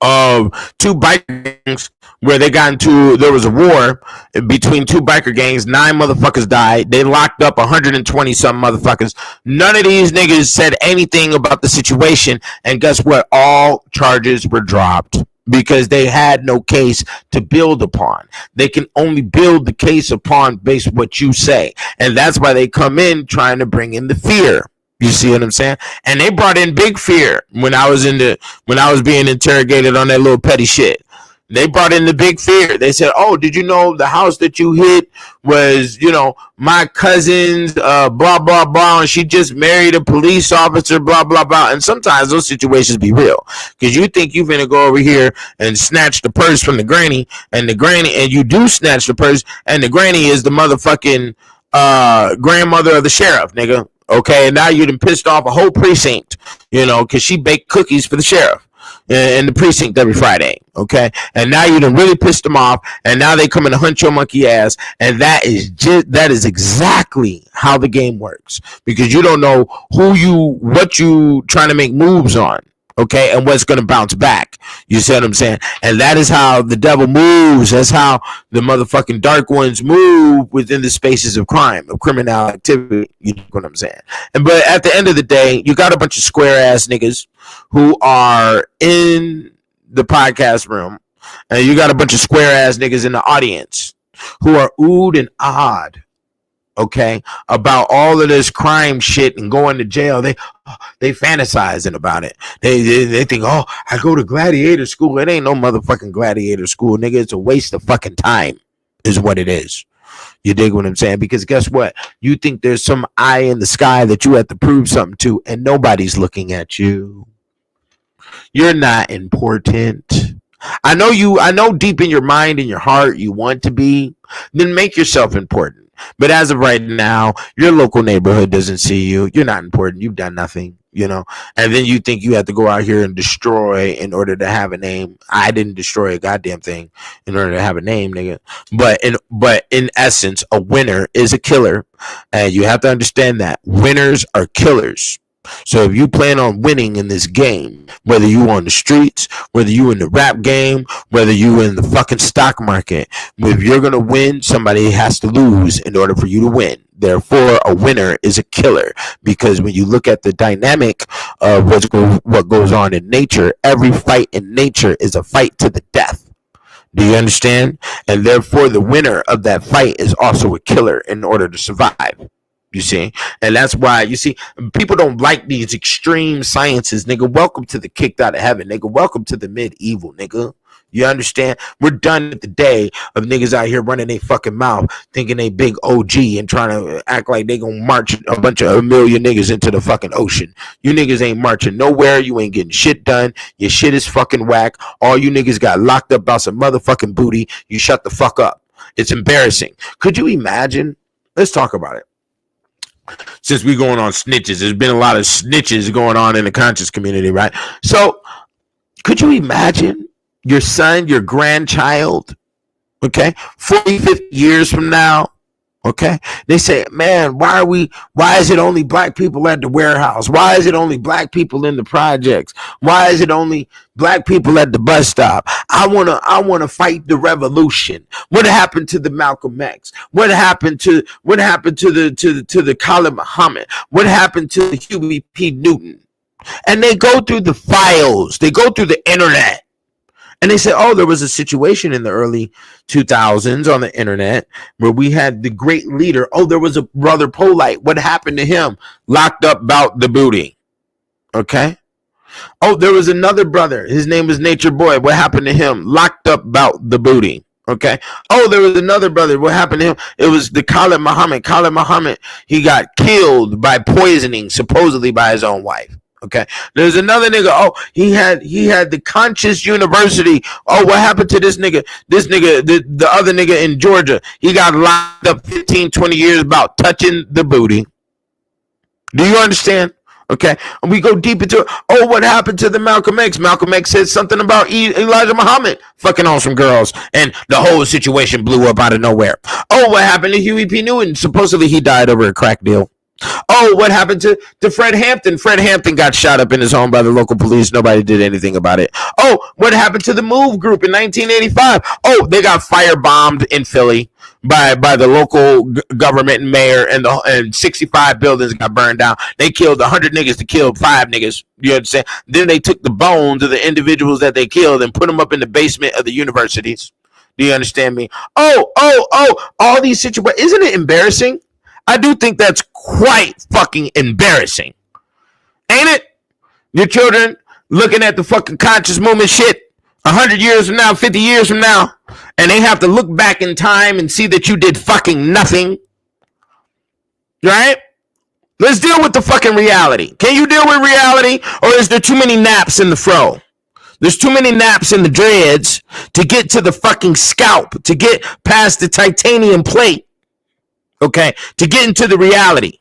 of two biker gangs where there was a war between two biker gangs. 9 motherfuckers died. They locked up 120 some motherfuckers. None of these niggas said anything about the situation, and guess what? All charges were dropped because they had no case to build upon. They can only build the case upon based on what you say, and that's why they come in trying to bring in the fear. You see what I'm saying? And they brought in big fear when I was being interrogated on that little petty shit. They brought in the big fear. They said, "Oh, did you know the house that you hit was, you know, my cousin's, blah, blah, blah, and she just married a police officer, blah, blah, blah." And sometimes those situations be real, because you think you're going to go over here and snatch the purse from the granny, and you do snatch the purse, and the granny is the motherfucking grandmother of the sheriff, nigga. Okay, and now you done pissed off a whole precinct, you know, because she baked cookies for the sheriff in the precinct every Friday. Okay, and now you done really pissed them off, and now they come in to hunt your monkey ass, and that is exactly how the game works, because you don't know what you trying to make moves on. Okay, and what's going to bounce back. You see what I'm saying? And that is how the devil moves. That's how the motherfucking dark ones move within the spaces of crime, of criminal activity. You know what I'm saying? But at the end of the day, you got a bunch of square ass niggas who are in the podcast room, and you got a bunch of square ass niggas in the audience who are oohed and ahhed, okay, about all of this crime shit and going to jail. They fantasizing about it. They think, oh, I go to gladiator school. It ain't no motherfucking gladiator school, nigga. It's a waste of fucking time, is what it is. You dig what I'm saying? Because guess what? You think there's some eye in the sky that you have to prove something to, and nobody's looking at you. You're not important. I know deep in your mind and your heart you want to be. Then make yourself important. But as of right now, your local neighborhood doesn't see you. You're not important. You've done nothing, you know. And then you think you have to go out here and destroy in order to have a name. I didn't destroy a goddamn thing in order to have a name, nigga. But in essence, a winner is a killer. And you have to understand that. Winners are killers. So if you plan on winning in this game, whether you on the streets, whether you in the rap game, whether you in the fucking stock market, if you're going to win, somebody has to lose in order for you to win. Therefore, a winner is a killer, because when you look at the dynamic of what goes on in nature, every fight in nature is a fight to the death. Do you understand? And therefore, the winner of that fight is also a killer in order to survive. You see? And that's why, you see, people don't like these extreme sciences, nigga. Welcome to the kicked out of heaven, nigga. Welcome to the medieval, nigga. You understand? We're done with the day of niggas out here running their fucking mouth, thinking they big OG and trying to act like they gonna march a million niggas into the fucking ocean. You niggas ain't marching nowhere. You ain't getting shit done. Your shit is fucking whack. All you niggas got locked up about some motherfucking booty. You shut the fuck up. It's embarrassing. Could you imagine? Let's talk about it. Since we going on snitches, there's been a lot of snitches going on in the conscious community, right? So could you imagine your son, your grandchild, okay, 40, 50 years from now, okay, they say, man, why is it only black people at the warehouse? Why is it only black people in the projects? Why is it only black people at the bus stop? I wanna fight the revolution. What happened to the Malcolm X? What happened to the Khalid Muhammad? What happened to the Huey P. Newton? And they go through the files, they go through the internet. And they say, oh, there was a situation in the early 2000s on the internet where we had the great leader. Oh, there was a brother Polite. What happened to him? Locked up about the booty. Okay. Oh, there was another brother. His name was Nature Boy. What happened to him? Locked up about the booty. Okay. Oh, there was another brother. What happened to him? It was the Khalid Muhammad. Khalid Muhammad, he got killed by poisoning, supposedly by his own wife. Okay. There's another nigga. Oh, he had the Conscious University. Oh, what happened to this nigga? This nigga, the other nigga in Georgia, he got locked up 15, 20 years about touching the booty. Do you understand? Okay. And we go deep into it. Oh, what happened to the Malcolm X? Malcolm X said something about Elijah Muhammad fucking on some girls, and the whole situation blew up out of nowhere. Oh, what happened to Huey P. Newton? Supposedly he died over a crack deal. Oh, what happened to Fred Hampton? Fred Hampton got shot up in his home by the local police. Nobody did anything about it. Oh, what happened to the Move Group in 1985? Oh, they got firebombed in Philly by the local government and mayor, and 65 buildings got burned down. They killed 100 niggas to kill 5 niggas. You understand? Then they took the bones of the individuals that they killed and put them up in the basement of the universities. Do you understand me? Oh, all these situations. Isn't it embarrassing? I do think that's quite fucking embarrassing. Ain't it? Your children looking at the fucking conscious movement shit 100 years from now, 50 years from now, and they have to look back in time and see that you did fucking nothing. Right? Let's deal with the fucking reality. Can you deal with reality, or is there too many naps in the fro? There's too many naps in the dreads to get to the fucking scalp, to get past the titanium plate. Okay, to get into the reality.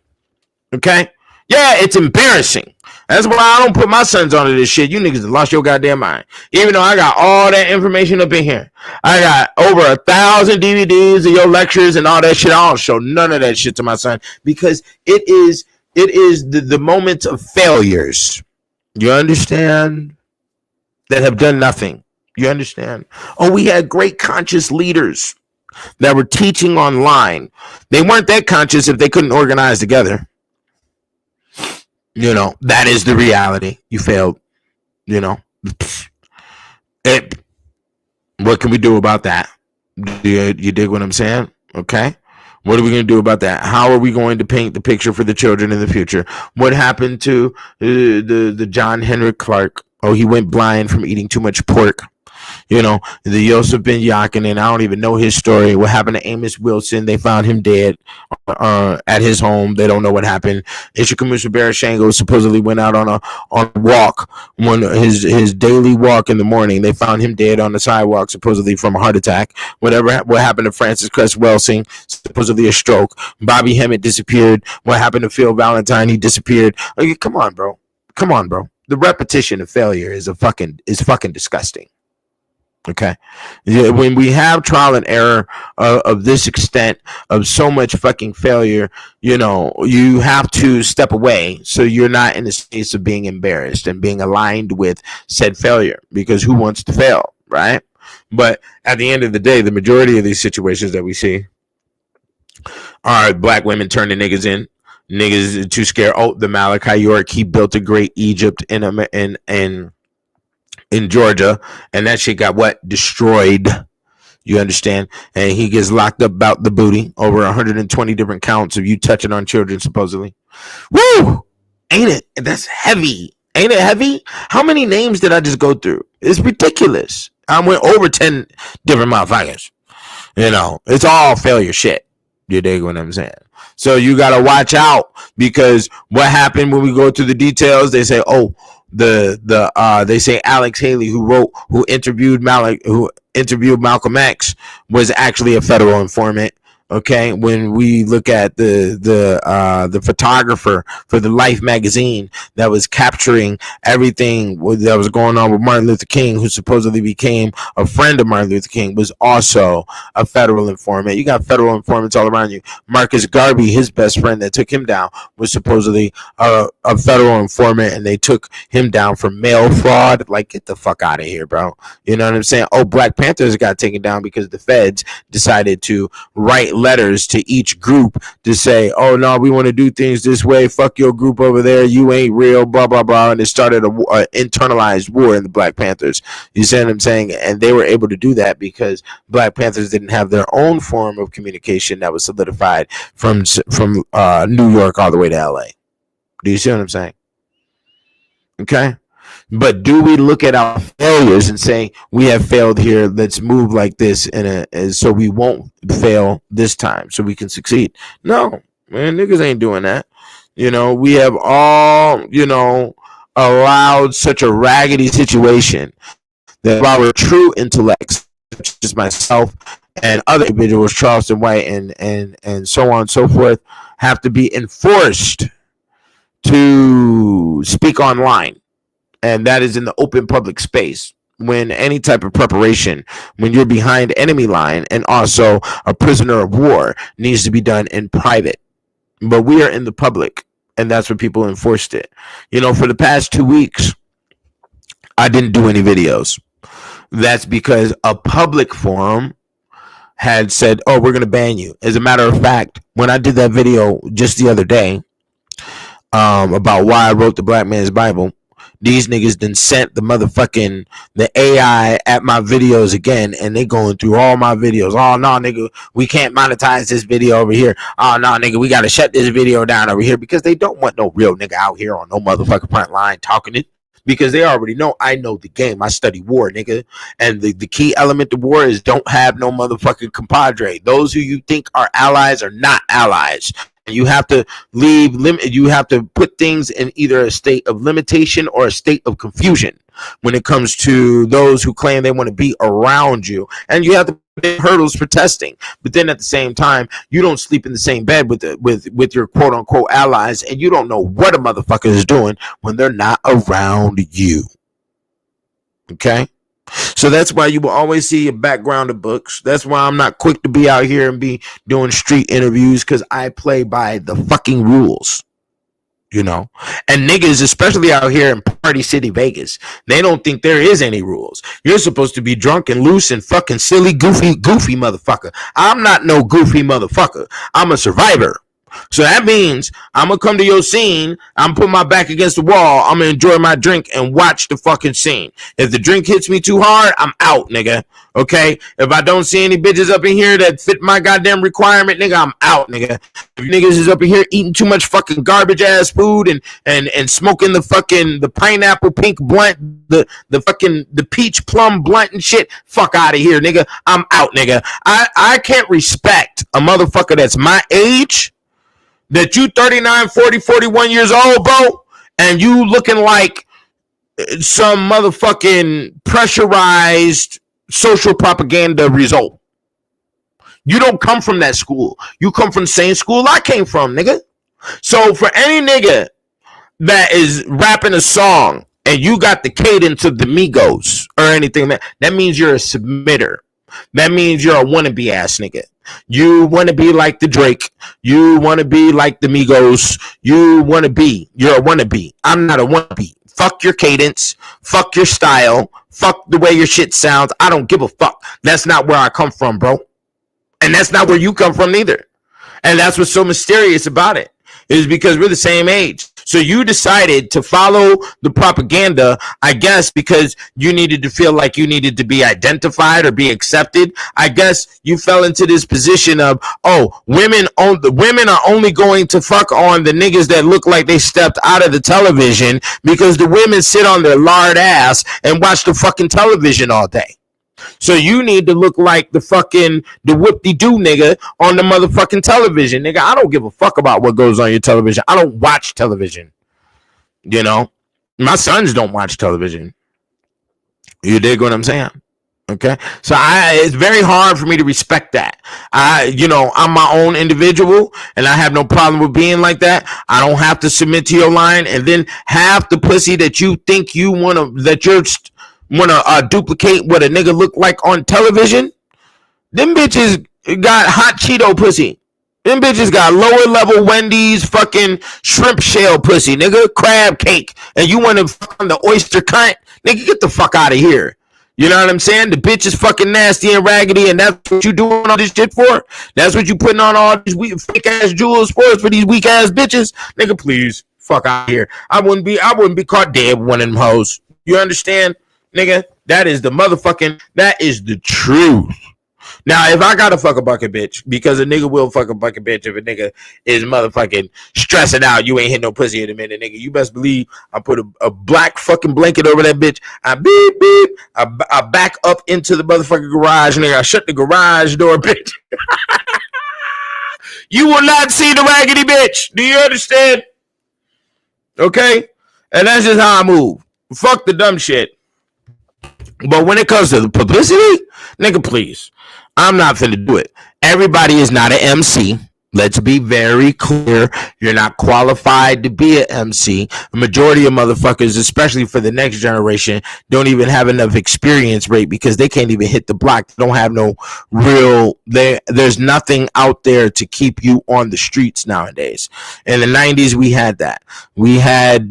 Okay, yeah, it's embarrassing. That's why I don't put my sons onto this shit. You niggas have lost your goddamn mind. Even though I got all that information up in here, I got over 1,000 DVDs of your lectures and all that shit. I don't show none of that shit to my son, because it is the moment of failures. You understand? That have done nothing. You understand? Oh, we had great conscious leaders that were teaching online. They weren't that conscious if they couldn't organize together. You know, that is the reality. You failed. You know, what can we do about that? You dig what I'm saying? Okay. What are we going to do about that? How are we going to paint the picture for the children in the future? What happened to the John Henrik Clark? Oh, he went blind from eating too much pork. You know, the Yosef Ben Yakinen, I don't even know his story. What happened to Amos Wilson? They found him dead at his home. They don't know what happened. Ishikamusa Barashango supposedly went out on a walk, his daily walk in the morning. They found him dead on the sidewalk, supposedly from a heart attack. What happened to Francis Cress Welsing? Supposedly a stroke. Bobby Hemmett disappeared. What happened to Phil Valentine? He disappeared. Like, come on, bro. The repetition of failure is fucking disgusting. Okay, when we have trial and error of this extent, of so much fucking failure, you know, you have to step away so you're not in a space of being embarrassed and being aligned with said failure, because who wants to fail, right? But at the end of the day, the majority of these situations that we see are black women turning niggas in. Niggas too scared. Oh, the Malachi York, he built a great Egypt in Georgia, and that shit got destroyed. You understand? And he gets locked up about the booty, over 120 different counts of you touching on children, supposedly. Woo! Ain't it? That's heavy. Ain't it heavy? How many names did I just go through? It's ridiculous. I went over 10 different motherfuckers. You know, it's all failure shit. You dig what I'm saying? So you gotta watch out, because what happened when we go through the details, they say, oh, they say Alex Haley, who interviewed Malcolm X, was actually a federal informant. Okay, when we look at the photographer for the Life magazine that was capturing everything that was going on with Martin Luther King, who supposedly became a friend of Martin Luther King, was also a federal informant. You got federal informants all around you. Marcus Garvey, his best friend that took him down, was supposedly a federal informant, and they took him down for mail fraud. Like, get the fuck out of here, bro. You know what I'm saying? Oh, Black Panthers got taken down because the feds decided to write letters to each group to say, oh no, we want to do things this way, fuck your group over there, you ain't real, blah blah blah, and it started a internalized war in the Black Panthers. You see what I'm saying? And they were able to do that because Black Panthers didn't have their own form of communication that was solidified from New York all the way to LA. Do you see what I'm saying? Okay. But do we look at our failures and say, we have failed here, let's move like this so we won't fail this time, so we can succeed? No, man, niggas ain't doing that. You know, we have all, you know, allowed such a raggedy situation that our true intellects, such as myself and other individuals, Charleston White and so on and so forth, have to be enforced to speak online. And that is in the open public space. When any type of preparation, when you're behind enemy line and also a prisoner of war, needs to be done in private. But we are in the public, and that's when people enforced it. You know, for the past 2 weeks, I didn't do any videos. That's because a public forum had said, oh, we're going to ban you. As a matter of fact, when I did that video just the other day about why I wrote the Black Man's Bible, these niggas then sent the AI at my videos again, and they going through all my videos. Oh, no, nigga, we can't monetize this video over here. Oh, no, nigga, we got to shut this video down over here, because they don't want no real nigga out here on no motherfucking front line talking it, because they already know I know the game. I study war, nigga. And the key element of war is don't have no motherfucking compadre. Those who you think are allies are not allies. You have to you have to put things in either a state of limitation or a state of confusion when it comes to those who claim they want to be around you. And you have to put hurdles for testing. But then at the same time, you don't sleep in the same bed with your quote unquote allies, and you don't know what a motherfucker is doing when they're not around you. Okay? So that's why you will always see a background of books. That's why I'm not quick to be out here and be doing street interviews, because I play by the fucking rules. you know. And niggas, especially out here in Party City, Vegas, they don't think there is any rules. You're supposed to be drunk and loose and fucking silly, goofy motherfucker. I'm not no goofy motherfucker. I'm a survivor. So that means I'm gonna come to your scene. I'm put my back against the wall. I'm gonna enjoy my drink and watch the fucking scene. If the drink hits me too hard, I'm out, nigga. Okay? If I don't see any bitches up in here that fit my goddamn requirement, nigga, I'm out, nigga. If niggas is up in here eating too much fucking garbage ass food and smoking the pineapple pink blunt, the peach plum blunt and shit, fuck out of here, nigga. I'm out, nigga. I can't respect a motherfucker that's my age, that you 39, 40, 41 years old, bro, and you looking like some motherfucking pressurized social propaganda result. You don't come from that school. You come from the same school I came from, nigga. So for any nigga that is rapping a song and you got the cadence of the Migos or anything, that means you're a submitter. That means you're a wannabe ass nigga. You want to be like the Drake. You want to be like the Migos. You're a wannabe. I'm not a wannabe. Fuck your cadence. Fuck your style. Fuck the way your shit sounds. I don't give a fuck. That's not where I come from, bro. And that's not where you come from either. And that's what's so mysterious about it, is because we're the same age. So you decided to follow the propaganda, I guess, because you needed to feel like you needed to be identified or be accepted. I guess you fell into this position of, oh, women are only going to fuck on the niggas that look like they stepped out of the television, because the women sit on their lard ass and watch the fucking television all day. So you need to look like the whoop-de-doo nigga on the motherfucking television. Nigga, I don't give a fuck about what goes on your television. I don't watch television. You know? My sons don't watch television. You dig what I'm saying? Okay? So it's very hard for me to respect that. I'm my own individual, and I have no problem with being like that. I don't have to submit to your line, and then half the pussy that you think you want to duplicate what a nigga look like on television, them bitches got hot Cheeto pussy. Them bitches got lower level Wendy's fucking shrimp shell pussy, nigga, crab cake, and you want to fuck on the oyster cunt? Nigga, get the fuck out of here. You know what I'm saying? The bitch is fucking nasty and raggedy, and that's what you doing all this shit for? That's what you putting on all these fake ass jewels for these weak ass bitches? Nigga, please, fuck out of here. I wouldn't be caught dead with one of them hoes. You understand? Nigga, that is the truth. Now, if I gotta fuck a bucket bitch, because a nigga will fuck a bucket bitch if a nigga is motherfucking stressing out, you ain't hit no pussy in a minute, nigga. You best believe I put a black fucking blanket over that bitch. I beep, beep. I back up into the motherfucking garage, nigga. I shut the garage door, bitch. You will not see the raggedy bitch. Do you understand? Okay? And that's just how I move. Fuck the dumb shit. But when it comes to the publicity, nigga, please, I'm not finna do it. Everybody is not an MC. Let's be very clear. You're not qualified to be an MC. The majority of motherfuckers, especially for the next generation, don't even have enough experience rate because they can't even hit the block. They don't have no real, there's nothing out there to keep you on the streets nowadays. In the 90s, we had that. We had,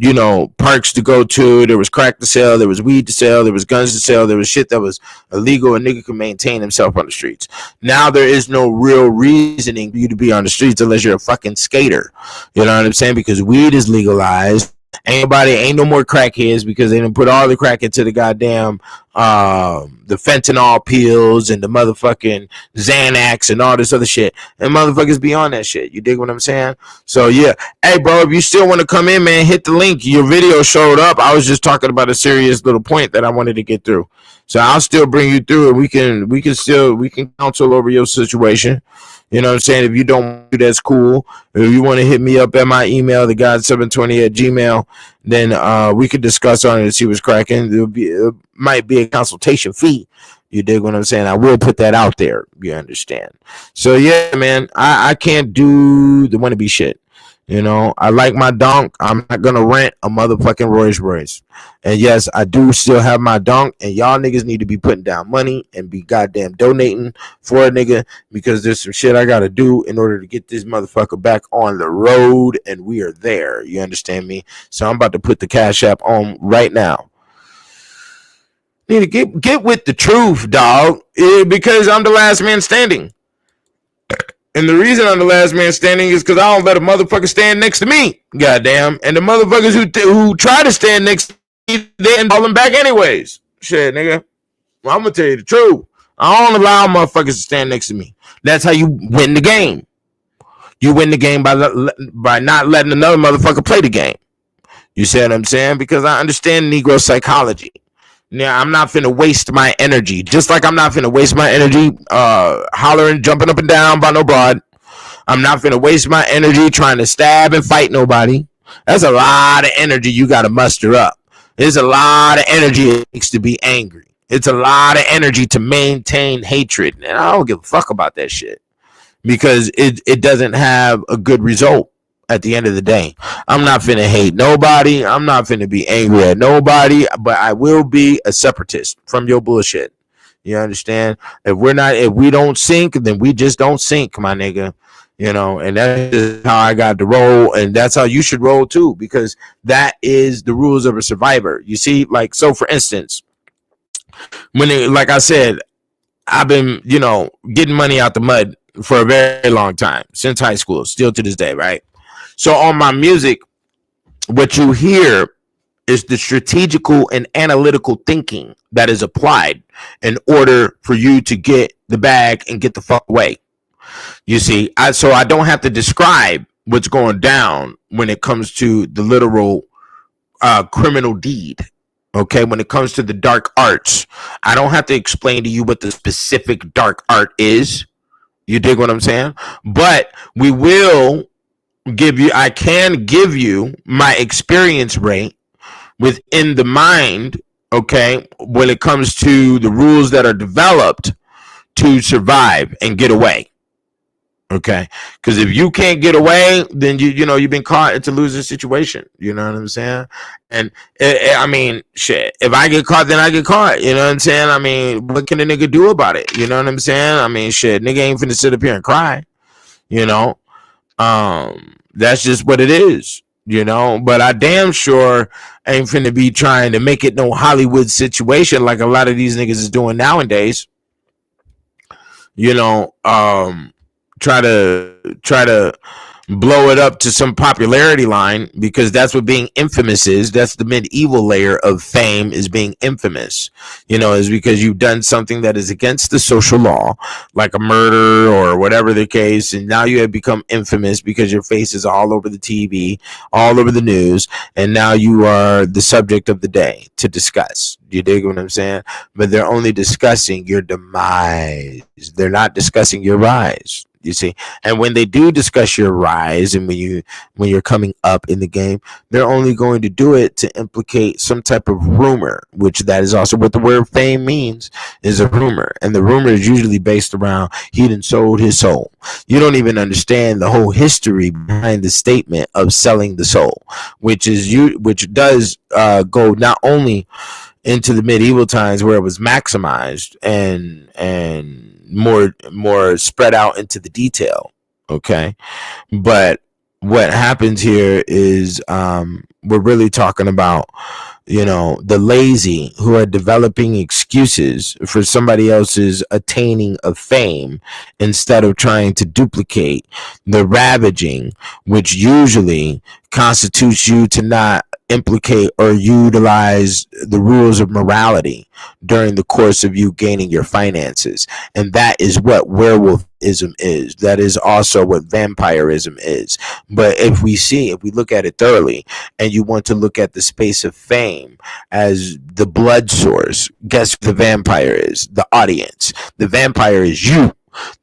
parks to go to. There was crack to sell. There was weed to sell. There was guns to sell. There was shit that was illegal. A nigga could maintain himself on the streets. Now there is no real reasoning for you to be on the streets unless you're a fucking skater. You know what I'm saying? Because weed is legalized. Ain't no more crackheads because they done put all the crack into the goddamn the fentanyl pills and the motherfucking Xanax and all this other shit. And motherfuckers be on that shit. You dig what I'm saying? So yeah. Hey bro, if you still want to come in, man, hit the link. Your video showed up. I was just talking about a serious little point that I wanted to get through. So I'll still bring you through and we can counsel over your situation. You know what I'm saying? If you don't, that's cool. If you want to hit me up at my email, thegod720@gmail, then we could discuss on it and see what's cracking. It might be a consultation fee. You dig what I'm saying? I will put that out there. You understand? So yeah, man, I can't do the wannabe shit. You know, I like my donk. I'm not gonna rent a motherfucking Rolls Royce. And yes, I do still have my donk. And y'all niggas need to be putting down money and be goddamn donating for a nigga, because there's some shit I gotta do in order to get this motherfucker back on the road. And we are there. You understand me? So I'm about to put the Cash App on right now. Need to get with the truth, dog. Because I'm the last man standing. And the reason I'm the last man standing is because I don't let a motherfucker stand next to me. Goddamn. And the motherfuckers who try to stand next to me, they end falling back anyways. Shit, nigga. Well, I'm going to tell you the truth. I don't allow motherfuckers to stand next to me. That's how you win the game. You win the game by not letting another motherfucker play the game. You see what I'm saying? Because I understand Negro psychology. Now, I'm not finna waste my energy. Just like I'm not finna waste my energy hollering, jumping up and down by no broad. I'm not finna waste my energy trying to stab and fight nobody. That's a lot of energy you gotta muster up. There's a lot of energy it takes to be angry. It's a lot of energy to maintain hatred. And I don't give a fuck about that shit. Because it doesn't have a good result. At the end of the day, I'm not finna hate nobody. I'm not finna be angry at nobody, but I will be a separatist from your bullshit. You understand? If we don't sync, then we just don't sync, my nigga. You know, and that's how I got to roll, and that's how you should roll too, because that is the rules of a survivor. You see, like, so for instance, like I said, I've been, getting money out the mud for a very long time, since high school, still to this day, right? So on my music, what you hear is the strategical and analytical thinking that is applied in order for you to get the bag and get the fuck away. You see, so I don't have to describe what's going down when it comes to the literal criminal deed. Okay, when it comes to the dark arts, I don't have to explain to you what the specific dark art is. You dig what I'm saying? But I can give you my experience rate within the mind, okay, when it comes to the rules that are developed to survive and get away. Okay, because if you can't get away, then you've been caught. It's a losing situation. You know what I'm saying? And I mean, shit. If I get caught, then I get caught. You know what I'm saying? I mean, what can a nigga do about it? You know what I'm saying? I mean, shit. Nigga ain't finna sit up here and cry. You know, that's just what it is. You know, but I damn sure ain't finna be trying to make it no Hollywood situation like a lot of these niggas is doing nowadays. You know, try to blow it up to some popularity line, because that's what being infamous is. That's the medieval layer of fame, is being infamous, is because you've done something that is against the social law, like a murder or whatever the case, and now you have become infamous because your face is all over the TV, all over the news, and now you are the subject of the day to discuss. You dig what I'm saying? But they're only discussing your demise. They're not discussing your rise. You see, and when they do discuss your rise, and when you're coming up in the game, they're only going to do it to implicate some type of rumor, which that is also what the word fame means, is a rumor. And the rumor is usually based around he done sold his soul. You don't even understand the whole history behind the statement of selling the soul, which does go not only into the medieval times where it was maximized and more spread out into the detail. Okay, but what happens here is we're really talking about the lazy who are developing excuses for somebody else's attaining of fame instead of trying to duplicate the ravaging, which usually constitutes you to not implicate or utilize the rules of morality during the course of you gaining your finances. And that is what werewolfism is. That is also what vampirism is. But if we look at it thoroughly, and you want to look at the space of fame as the blood source, guess who the vampire is? The audience. The vampire is you.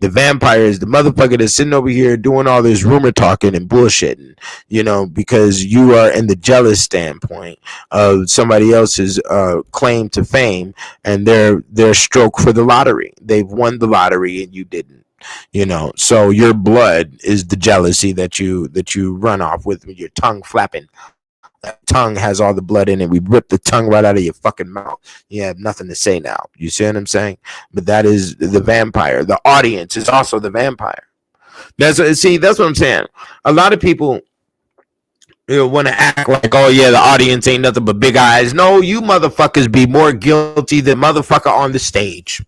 The vampire is the motherfucker that's sitting over here doing all this rumor talking and bullshitting, because you are in the jealous standpoint of somebody else's claim to fame and their stroke for the lottery. They've won the lottery and you didn't. You know, so your blood is the jealousy that you run off with your tongue flapping. That tongue has all the blood in it. We rip the tongue right out of your fucking mouth. You have nothing to say now. You see what I'm saying? But that is the vampire. The audience is also the vampire. That's what I'm saying. A lot of people want to act like, oh yeah, the audience ain't nothing but big eyes. No, you motherfuckers be more guilty than motherfucker on the stage.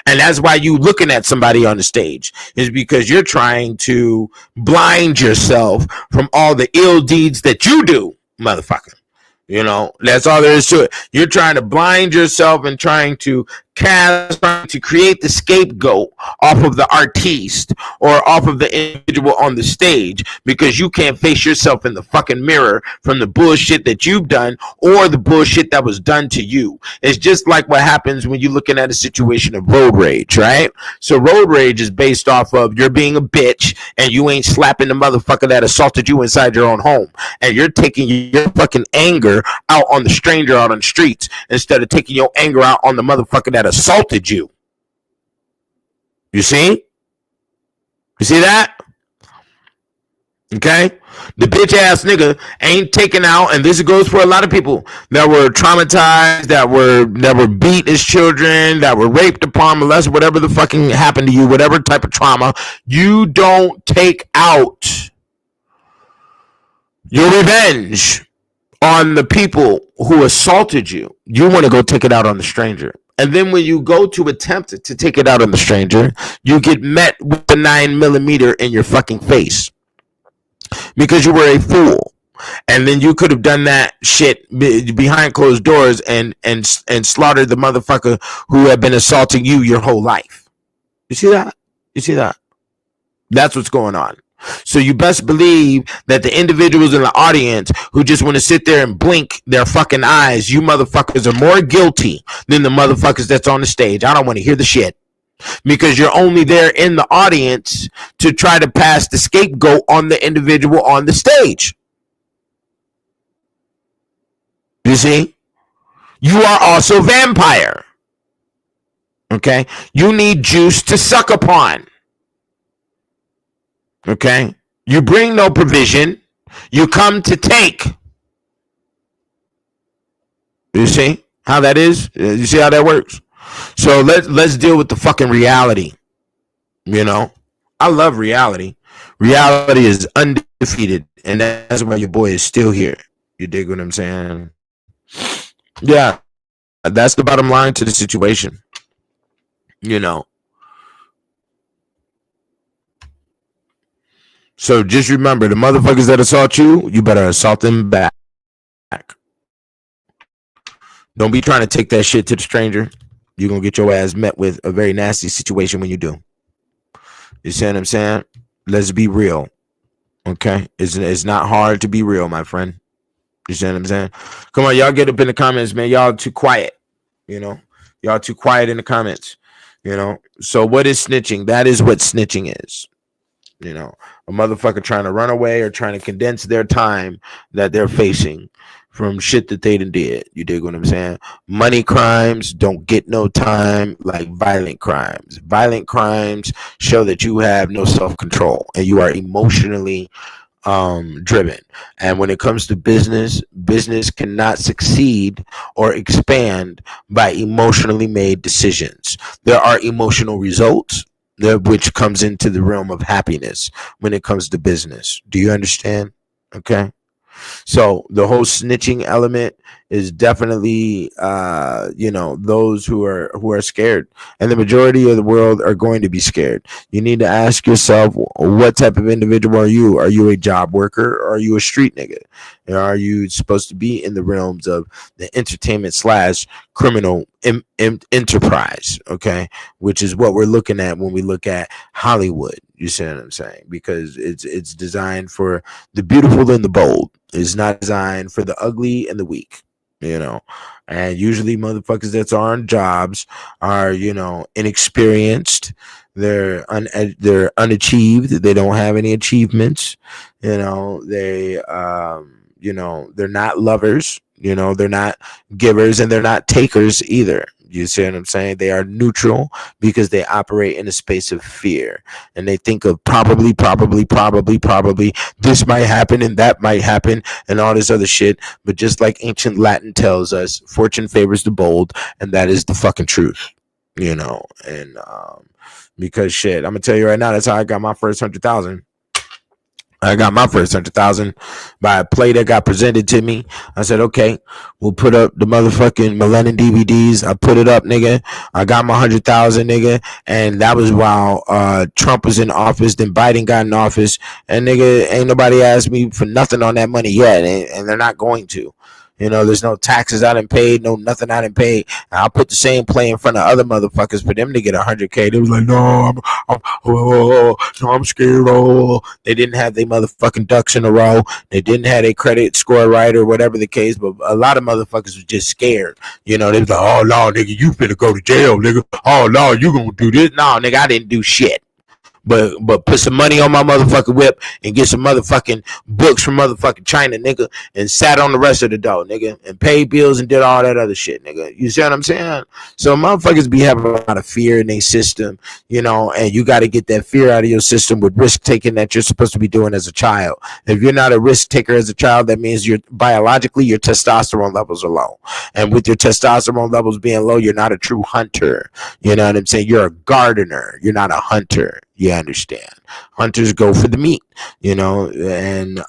And that's why you looking at somebody on the stage is because you're trying to blind yourself from all the ill deeds that you do, motherfucker. You know, that's all there is to it. You're trying to blind yourself and trying to create the scapegoat off of the artiste or off of the individual on the stage because you can't face yourself in the fucking mirror from the bullshit that you've done or the bullshit that was done to you. It's just like what happens when you're looking at a situation of road rage, right? So road rage is based off of you're being a bitch and you ain't slapping the motherfucker that assaulted you inside your own home, and you're taking your fucking anger out on the stranger out on the streets instead of taking your anger out on the motherfucker that assaulted you. You see? You see that? Okay? The bitch ass nigga ain't taken out, and this goes for a lot of people that were traumatized, that were beat as children, that were raped upon, molested, whatever the fucking happened to you, whatever type of trauma. You don't take out your revenge on the people who assaulted you. You want to go take it out on the stranger. And then when you go to attempt to take it out on the stranger, you get met with the 9mm in your fucking face because you were a fool. And then you could have done that shit behind closed doors and slaughtered the motherfucker who had been assaulting you your whole life. You see that? You see that? That's what's going on. So you best believe that the individuals in the audience who just want to sit there and blink their fucking eyes, you motherfuckers are more guilty than the motherfuckers that's on the stage. I don't want to hear the shit because you're only there in the audience to try to pass the scapegoat on the individual on the stage. You see? You are also vampire. Okay? You need juice to suck upon. Okay? You bring no provision. You come to take. You see how that is? You see how that works? So let's deal with the fucking reality. You know? I love reality. Reality is undefeated, and that's why your boy is still here. You dig what I'm saying? Yeah. That's the bottom line to the situation. You know? So just remember, the motherfuckers that assault you, you better assault them back. Don't be trying to take that shit to the stranger. You're going to get your ass met with a very nasty situation when you do. You see what I'm saying? Let's be real. Okay? It's not hard to be real, my friend. You see what I'm saying? Come on, y'all get up in the comments, man. Y'all too quiet. You know? Y'all too quiet in the comments. You know? So what is snitching? That is what snitching is. You know, a motherfucker trying to run away or trying to condense their time that they're facing from shit that they done did. You dig what I'm saying? Money crimes don't get no time like violent crimes. Violent crimes show that you have no self-control and you are emotionally driven. And when it comes to business cannot succeed or expand by emotionally made decisions. There are emotional results, which comes into the realm of happiness when it comes to business. Do you understand? Okay. So the whole snitching element is definitely, those who are scared, and the majority of the world are going to be scared. You need to ask yourself, what type of individual are you? Are you a job worker or are you a street nigga? And are you supposed to be in the realms of the entertainment / criminal enterprise? Okay. Which is what we're looking at when we look at Hollywood. You see what I'm saying? Because it's designed for the beautiful and the bold. It's not designed for the ugly and the weak, you know. And usually motherfuckers that's on jobs are, inexperienced. They're unachieved. They don't have any achievements. You know, they're not lovers. You know, they're not givers and they're not takers either. You see what I'm saying? They are neutral because they operate in a space of fear, and they think of probably, this might happen and that might happen and all this other shit. But just like ancient Latin tells us, fortune favors the bold, and that is the fucking truth, you know. And because shit, I'm gonna tell you right now, that's how I got my first 100,000. I got my first 100,000 by a play that got presented to me. I said, okay, we'll put up the motherfucking Millennium DVDs. I put it up, nigga. I got my 100,000, nigga. And that was while Trump was in office. Then Biden got in office. And nigga, ain't nobody asked me for nothing on that money yet. And they're not going to. You know, there's no taxes I done paid, no nothing I done paid. And I'll put the same play in front of other motherfuckers for them to get 100K. They was like, no, I'm scared. Oh, they didn't have their motherfucking ducks in a row. They didn't have their credit score right or whatever the case. But a lot of motherfuckers was just scared. You know, they was like, oh no, nigga, you finna go to jail, nigga. Oh no, you gonna do this? No, nigga, I didn't do shit. But put some money on my motherfucking whip and get some motherfucking books from motherfucking China, nigga, and sat on the rest of the dough, nigga, and paid bills and did all that other shit, nigga. You see what I'm saying? So motherfuckers be having a lot of fear in their system, you know, and you got to get that fear out of your system with risk taking that you're supposed to be doing as a child. If you're not a risk taker as a child, that means you're biologically your testosterone levels are low, and with your testosterone levels being low, you're not a true hunter. You know what I'm saying? You're a gardener. You're not a hunter. You understand? Hunters go for the meat, you know, and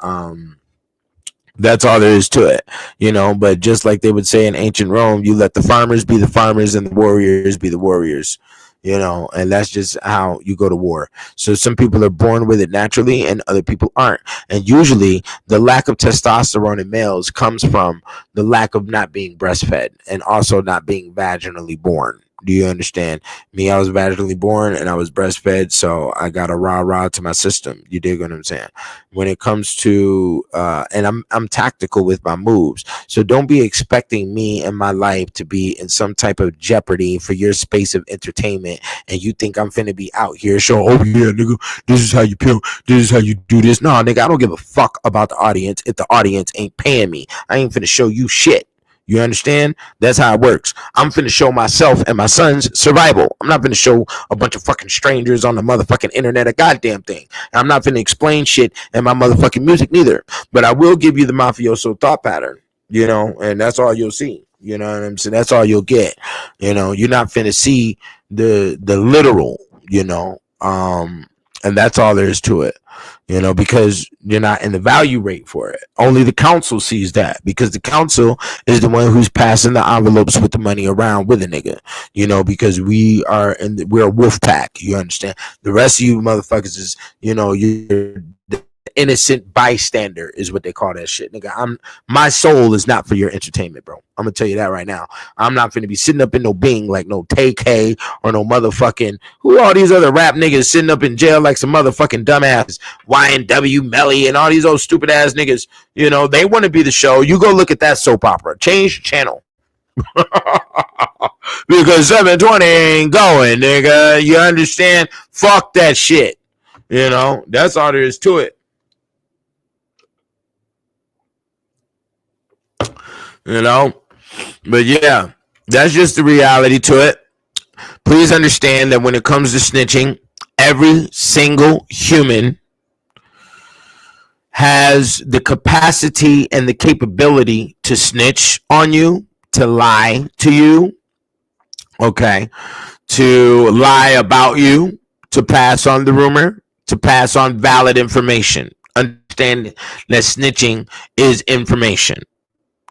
that's all there is to it, you know. But just like they would say in ancient Rome, you let the farmers be the farmers and the warriors be the warriors, you know, and that's just how you go to war. So some people are born with it naturally and other people aren't. And usually the lack of testosterone in males comes from the lack of not being breastfed and also not being vaginally born. Do you understand? Me, I was vaginally born and I was breastfed, so I got a rah-rah to my system. You dig what I'm saying? When it comes to and I'm tactical with my moves. So don't be expecting me and my life to be in some type of jeopardy for your space of entertainment, and you think I'm finna be out here showing, oh yeah, nigga, this is how you pimp, this is how you do this. No, nigga, I don't give a fuck about the audience if the audience ain't paying me. I ain't finna show you shit. You understand? That's how it works. I'm finna show myself and my son's survival. I'm not finna show a bunch of fucking strangers on the motherfucking internet a goddamn thing. I'm not finna explain shit in my motherfucking music neither. But I will give you the mafioso thought pattern, you know, and that's all you'll see. You know what I'm saying? That's all you'll get. You know, you're not finna see the literal, you know, and that's all there is to it. You know, because you're not in the value rate for it. Only the council sees that, because the council is the one who's passing the envelopes with the money around with a nigga. You know, because we're a wolf pack. You understand? The rest of you motherfuckers is, you know, you're the innocent bystander is what they call that shit, nigga. My soul is not for your entertainment, bro. I'm gonna tell you that right now. I'm not finna be sitting up in no Bing like no Tay-K or no motherfucking who all these other rap niggas sitting up in jail like some motherfucking dumbasses, YNW Melly and all these old stupid ass niggas. You know, they want to be the show. You go look at that soap opera. Change the channel. Because 720 ain't going, nigga. You understand? Fuck that shit. You know, that's all there is to it. You know, but yeah, that's just the reality to it. Please understand that when it comes to snitching, every single human has the capacity and the capability to snitch on you, to lie to you, okay, to lie about you, to pass on the rumor, to pass on valid information. Understand that snitching is information.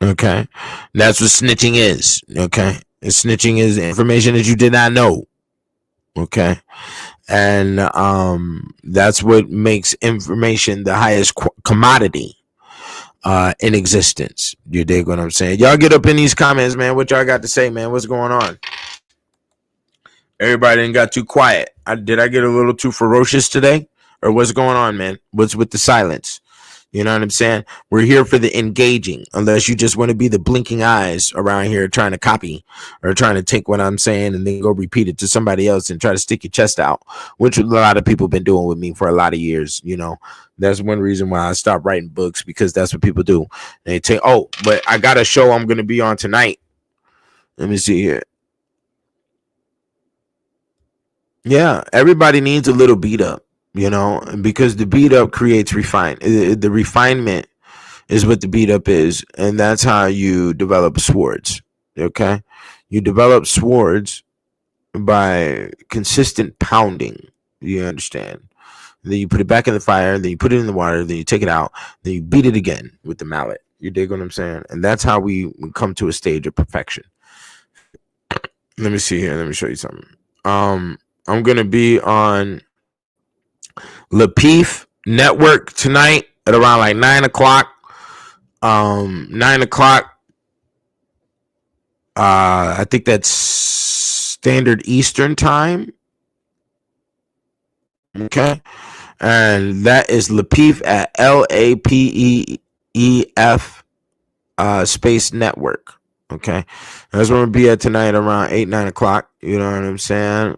Okay, that's what snitching is. Okay, and snitching is information that you did not know. Okay, and that's what makes information the highest commodity in existence. You dig what I'm saying? Y'all get up in these comments, man. What y'all got to say, man? What's going on? Everybody didn't got too quiet. Did I get a little too ferocious today, or what's going on, man? What's with the silence? You know what I'm saying? We're here for the engaging, unless you just want to be the blinking eyes around here trying to copy or trying to take what I'm saying and then go repeat it to somebody else and try to stick your chest out, which a lot of people have been doing with me for a lot of years. You know, that's one reason why I stopped writing books, because that's what people do. They take, oh, but I got a show I'm going to be on tonight. Let me see here. Yeah, everybody needs a little beat up, because the beat up creates the refinement is what the beat up is, and that's how you develop swords. Okay, you develop swords by consistent pounding. You understand? Then you put it back in the fire, then you put it in the water, then you take it out, then you beat it again with the mallet. You dig what I'm saying? And that's how we come to a stage of perfection. Let me see here. Let me show you something. I'm gonna be on Lapeef Network tonight at around like 9:00. 9:00. I think that's standard Eastern time. Okay. And that is Lapeef at LAPEEF Space Network. Okay. That's where we'll be at tonight around 8-9 o'clock. You know what I'm saying?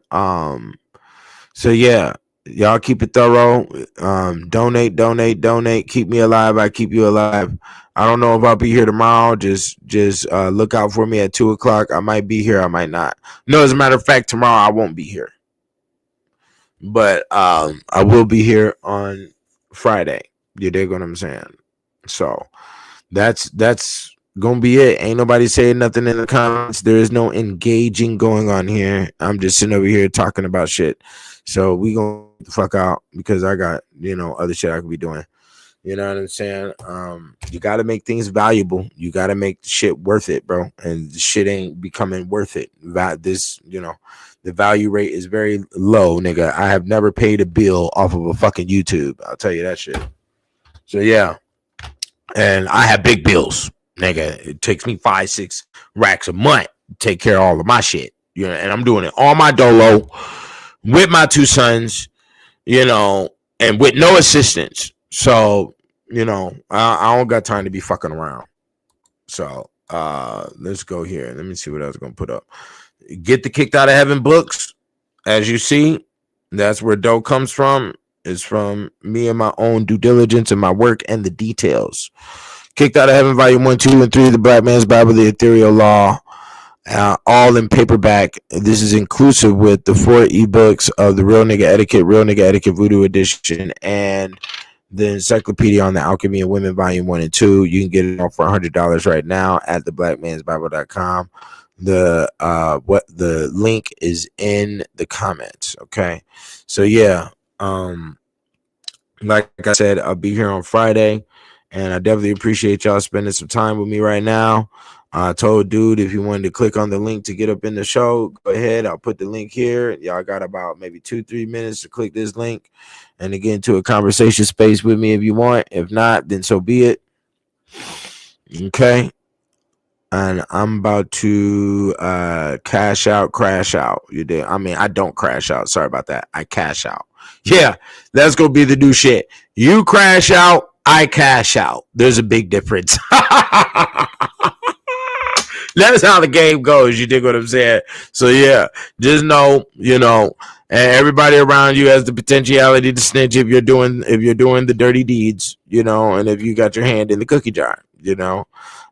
So yeah, y'all keep it thorough. Donate. Keep me alive. I keep you alive. I don't know if I'll be here tomorrow. Just look out for me at 2:00. I might be here. I might not. No, as a matter of fact, tomorrow I won't be here. But I will be here on Friday. You dig what I'm saying? So that's gonna be it. Ain't nobody saying nothing in the comments. There is no engaging going on here. I'm just sitting over here talking about shit. So we gonna get the fuck out because I got other shit I could be doing. You know what I'm saying? You got to make things valuable. You got to make shit worth it, bro. And shit ain't becoming worth it. The value rate is very low, nigga. I have never paid a bill off of a fucking YouTube. I'll tell you that shit. So yeah, and I have big bills, nigga. It takes me 5-6 racks a month to take care of all of my shit. And I'm doing it on my dolo with my 2 sons, and with no assistance. So, I don't got time to be fucking around. So, let's go here. Let me see what I was going to put up. Get the Kicked Out of Heaven books. As you see, that's where dough comes from. It's from me and my own due diligence and my work and the details. Kicked Out of Heaven, Volume 1, 2, and 3, The Black Man's Bible, The Ethereal Law, all in paperback. This is inclusive with the 4 ebooks of the Real Nigga Etiquette, VooDoo Edition, and the Encyclopedia on the Alchemy of Women, Volume 1 and 2. You can get it all for $100 right now at theblackmansbible.com. The link is in the comments. Okay. So yeah, like I said, I'll be here on Friday, and I definitely appreciate y'all spending some time with me right now. I told dude if you wanted to click on the link to get up in the show, go ahead. I'll put the link here. Y'all got about maybe 2-3 minutes to click this link and to get into a conversation space with me if you want. If not, then so be it. Okay. And I'm about to crash out. You did. I mean, I don't crash out. Sorry about that. I cash out. Yeah, that's gonna be the new shit. You crash out, I cash out. There's a big difference. That's how the game goes. You dig what I'm saying? So yeah, just know, and everybody around you has the potentiality to snitch if you're doing the dirty deeds, and if you got your hand in the cookie jar,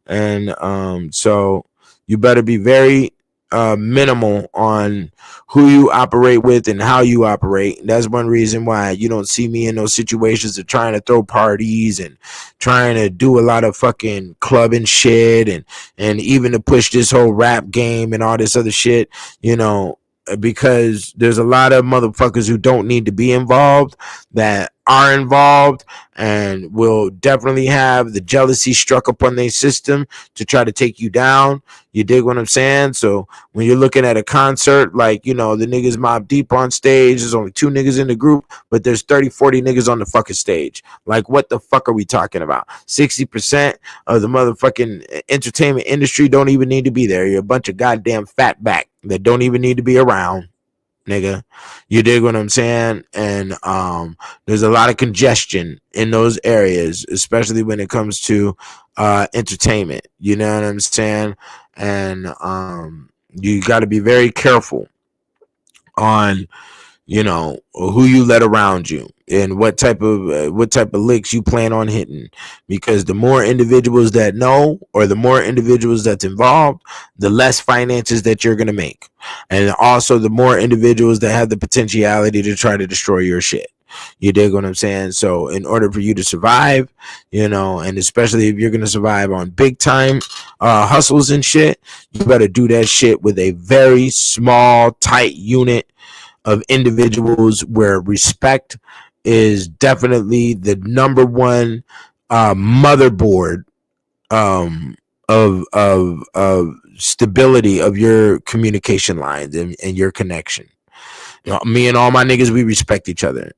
and so you better be very minimal on who you operate with and how you operate. That's one reason why you don't see me in those situations of trying to throw parties and trying to do a lot of fucking clubbing shit and even to push this whole rap game and all this other shit, because there's a lot of motherfuckers who don't need to be involved that are involved and will definitely have the jealousy struck upon their system to try to take you down. You dig what I'm saying? So when you're looking at a concert, like, the niggas Mob Deep on stage, there's only 2 niggas in the group, but there's 30-40 niggas on the fucking stage. Like, what the fuck are we talking about? 60% of the motherfucking entertainment industry don't even need to be there. You're a bunch of goddamn fatback that don't even need to be around, nigga. You dig what I'm saying? And there's a lot of congestion in those areas, especially when it comes to entertainment. You know what I'm saying? And you got to be very careful on who you let around you. and what type of licks you plan on hitting, because the more individuals that know, or the more individuals that's involved, the less finances that you're going to make, and also the more individuals that have the potentiality to try to destroy your shit. You dig what I'm saying? So in order for you to survive, and especially if you're going to survive on big time hustles and shit, you better do that shit with a very small, tight unit of individuals where respect is definitely the number one motherboard of stability of your communication lines and your connection. Me and all my niggas, we respect each other,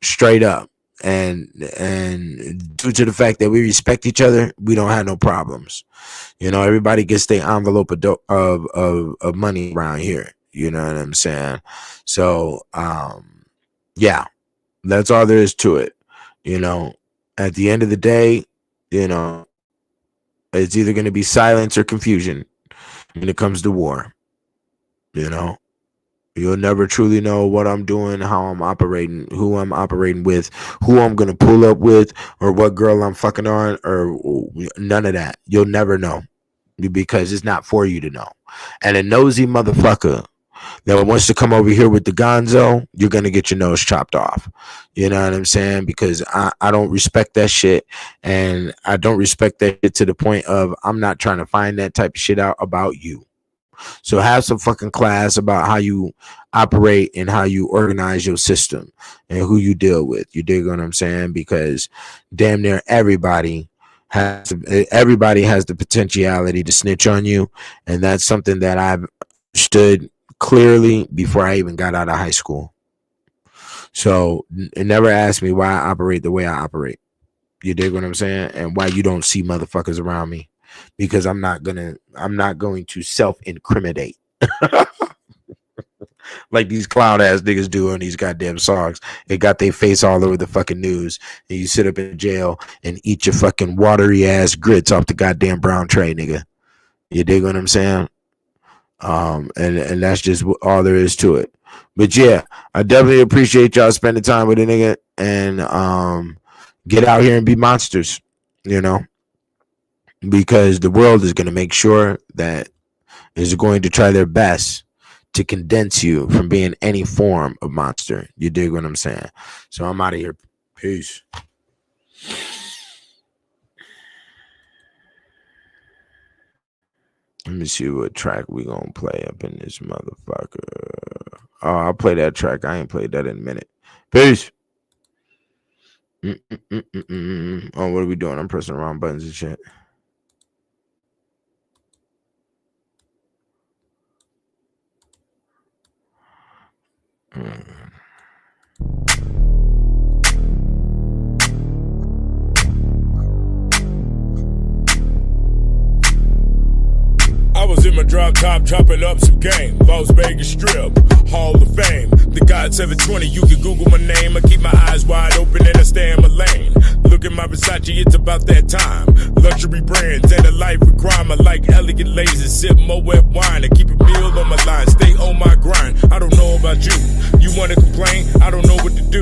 straight up, and due to the fact that we respect each other, we don't have no problems. Everybody gets their envelope of money around here. You know what I'm saying? So, yeah, that's all there is to it. At the end of the day, it's either going to be silence or confusion when it comes to war. You'll never truly know what I'm doing, how I'm operating, who I'm operating with, who I'm going to pull up with, or what girl I'm fucking on, or none of that. You'll never know, because it's not for you to know. And a nosy motherfucker that wants to come over here with the gonzo, you're going to get your nose chopped off. You know what I'm saying? Because I don't respect that shit. And I don't respect that shit to the point of I'm not trying to find that type of shit out about you. So have some fucking class about how you operate and how you organize your system and who you deal with. You dig what I'm saying? Because damn near everybody has the potentiality to snitch on you. And that's something that I've understood clearly before I even got out of high school. So never ask me why I operate the way I operate. You dig what I'm saying? And why you don't see motherfuckers around me. Because I'm not going to self-incriminate like these clown ass niggas do on these goddamn songs. They got their face all over the fucking news, and you sit up in jail and eat your fucking watery ass grits off the goddamn brown tray, nigga. You dig what I'm saying? And that's just all there is to it. But yeah, I definitely appreciate y'all spending time with a nigga, and get out here and be monsters, because the world is going to make sure that is going to try their best to condense you from being any form of monster. You dig what I'm saying? So I'm out of here. Peace. Let me see what track we gonna play up in this motherfucker. Oh, I'll play that track. I ain't played that in a minute. Peace. Oh, what are we doing? I'm pressing the wrong buttons and shit.
I was in my drop top chopping up some game. Las Vegas Strip, Hall of Fame. The God 720, you can Google my name. I keep my eyes wide open and I stay in my lane. Look at my Versace, it's about that time. Luxury brands and a life of crime. I like elegant ladies, sip more wet wine. I keep a meal on my line, stay on my grind. I don't know about you. You wanna complain? I don't know what to do.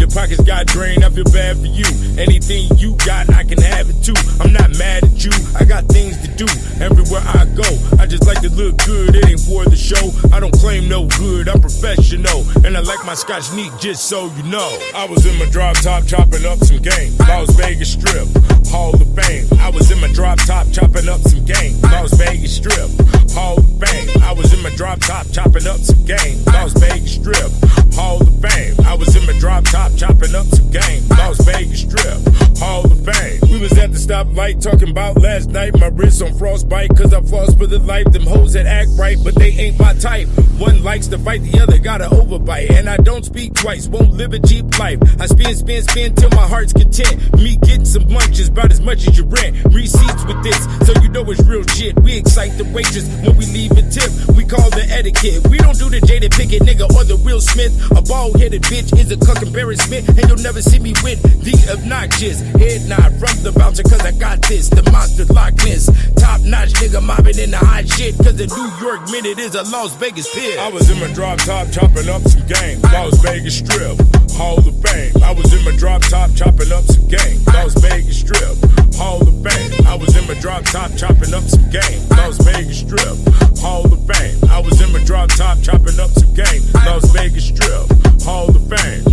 Your pockets got drained, I feel bad for you. Anything you got, I can have it too. I'm not mad at you, I got things to do. Everywhere I go, I just like to look good, it ain't for the show. I don't claim no good, I'm professional. And I like my scotch neat, just so you know. I was in my drop top chopping up some game. Las Vegas Strip, Hall of Fame. I was in my drop top chopping up some game. Las Vegas Strip, Hall of Fame. I was in my drop top chopping up some game. Las Vegas Strip, Hall of Fame. I was in my drop top chopping up some game. Las Vegas Strip, Hall of Fame. We was at the stoplight talking about last night. My wrist on frostbite, cause I floss for the life. Them hoes that act right, but they ain't my type. One likes to fight, the other got an overbite. And I don't speak twice, won't live a cheap life. I spin till my heart's content. Me getting some lunches, about as much as your rent. Receipts with this, so you know it's real shit. We excite the waitress when we leave a tip. We we call the etiquette. We don't do the Jada Pickett nigga or the Will Smith. A bald-headed bitch is a cuck embarrassment, and you'll never see me with the obnoxious head nod from the bouncer, cause I got this, the monster Loch Ness. Top-notch nigga mobbing in the hot shit, cause the New York Minute is a Las Vegas pit.
I was in my drop top chopping up some game. Las Vegas Strip, Hall of Fame. I was in my drop top chopping up some game. Las Vegas Strip, Hall of Fame. I was in my drop top chopping up some game. Las Vegas Strip, Hall of Fame. I was in my drop top chopping up some game. Las Vegas Strip, Hall of Fame.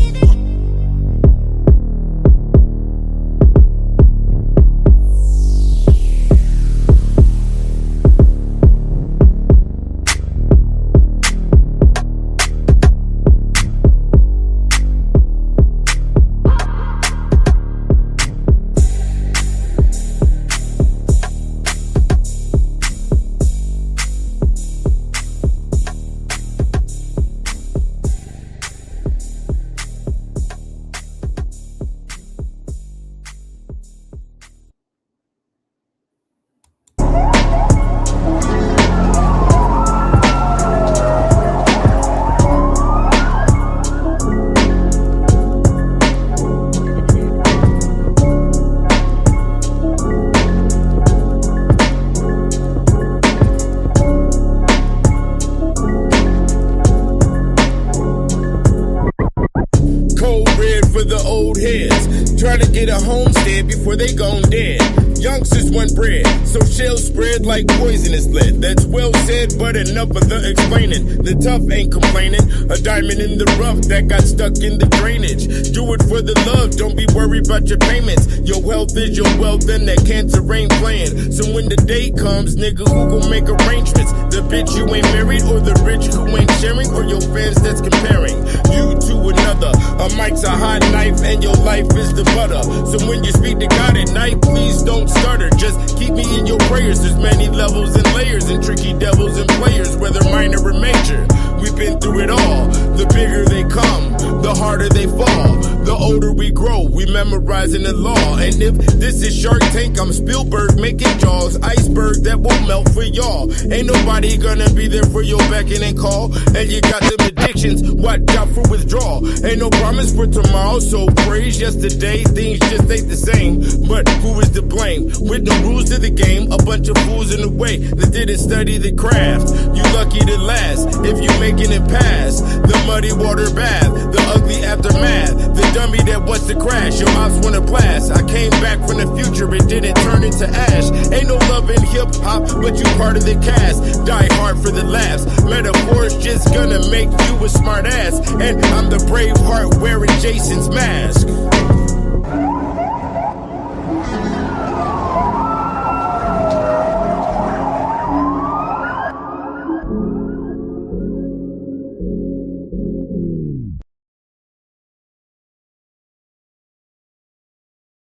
Try to get a homestead before they gone dead. Youngsters want bread, so shells spread like poisonous lead. That's well said, but enough of the explaining. The tough ain't complaining. A diamond in the rough that got stuck in the drainage. Do it for the love, don't be worried about your payments. Your wealth is your wealth, and that cancer ain't playing. So when the day comes, nigga, who gon' make arrangements? The bitch you ain't married, or the rich who ain't sharing, or your fans that's comparing you to another. A mic's a hot knife, and your life is the butter. So when you speak to God at night, please don't stutter. Just keep me in your prayers. There's many levels and layers, and tricky devils and players, whether minor or major. We've been through it all. The bigger they come, the harder they fall. The older we grow, we memorizing the law. And if this is Shark Tank, I'm Spielberg making Jaws. Iceberg that will melt for y'all. Ain't nobody gonna be there for your beckon and call. And you got them addictions, watch out for withdrawal. Ain't no promise for tomorrow, so praise yesterday. Things just ain't the same, but who is to blame? With the rules to the game, a bunch of fools in the way that didn't study the craft. You lucky to last if you making it past the muddy water bath, the ugly aftermath, the dummy that wants to crash. Your ops wanna blast. I came back from the future, it didn't turn into ash. Ain't no love in hip hop, but you part of the cast. Die hard for the laughs. Metaphors just gonna make you a smart ass. And I'm the brave heart wearing Jason's mask.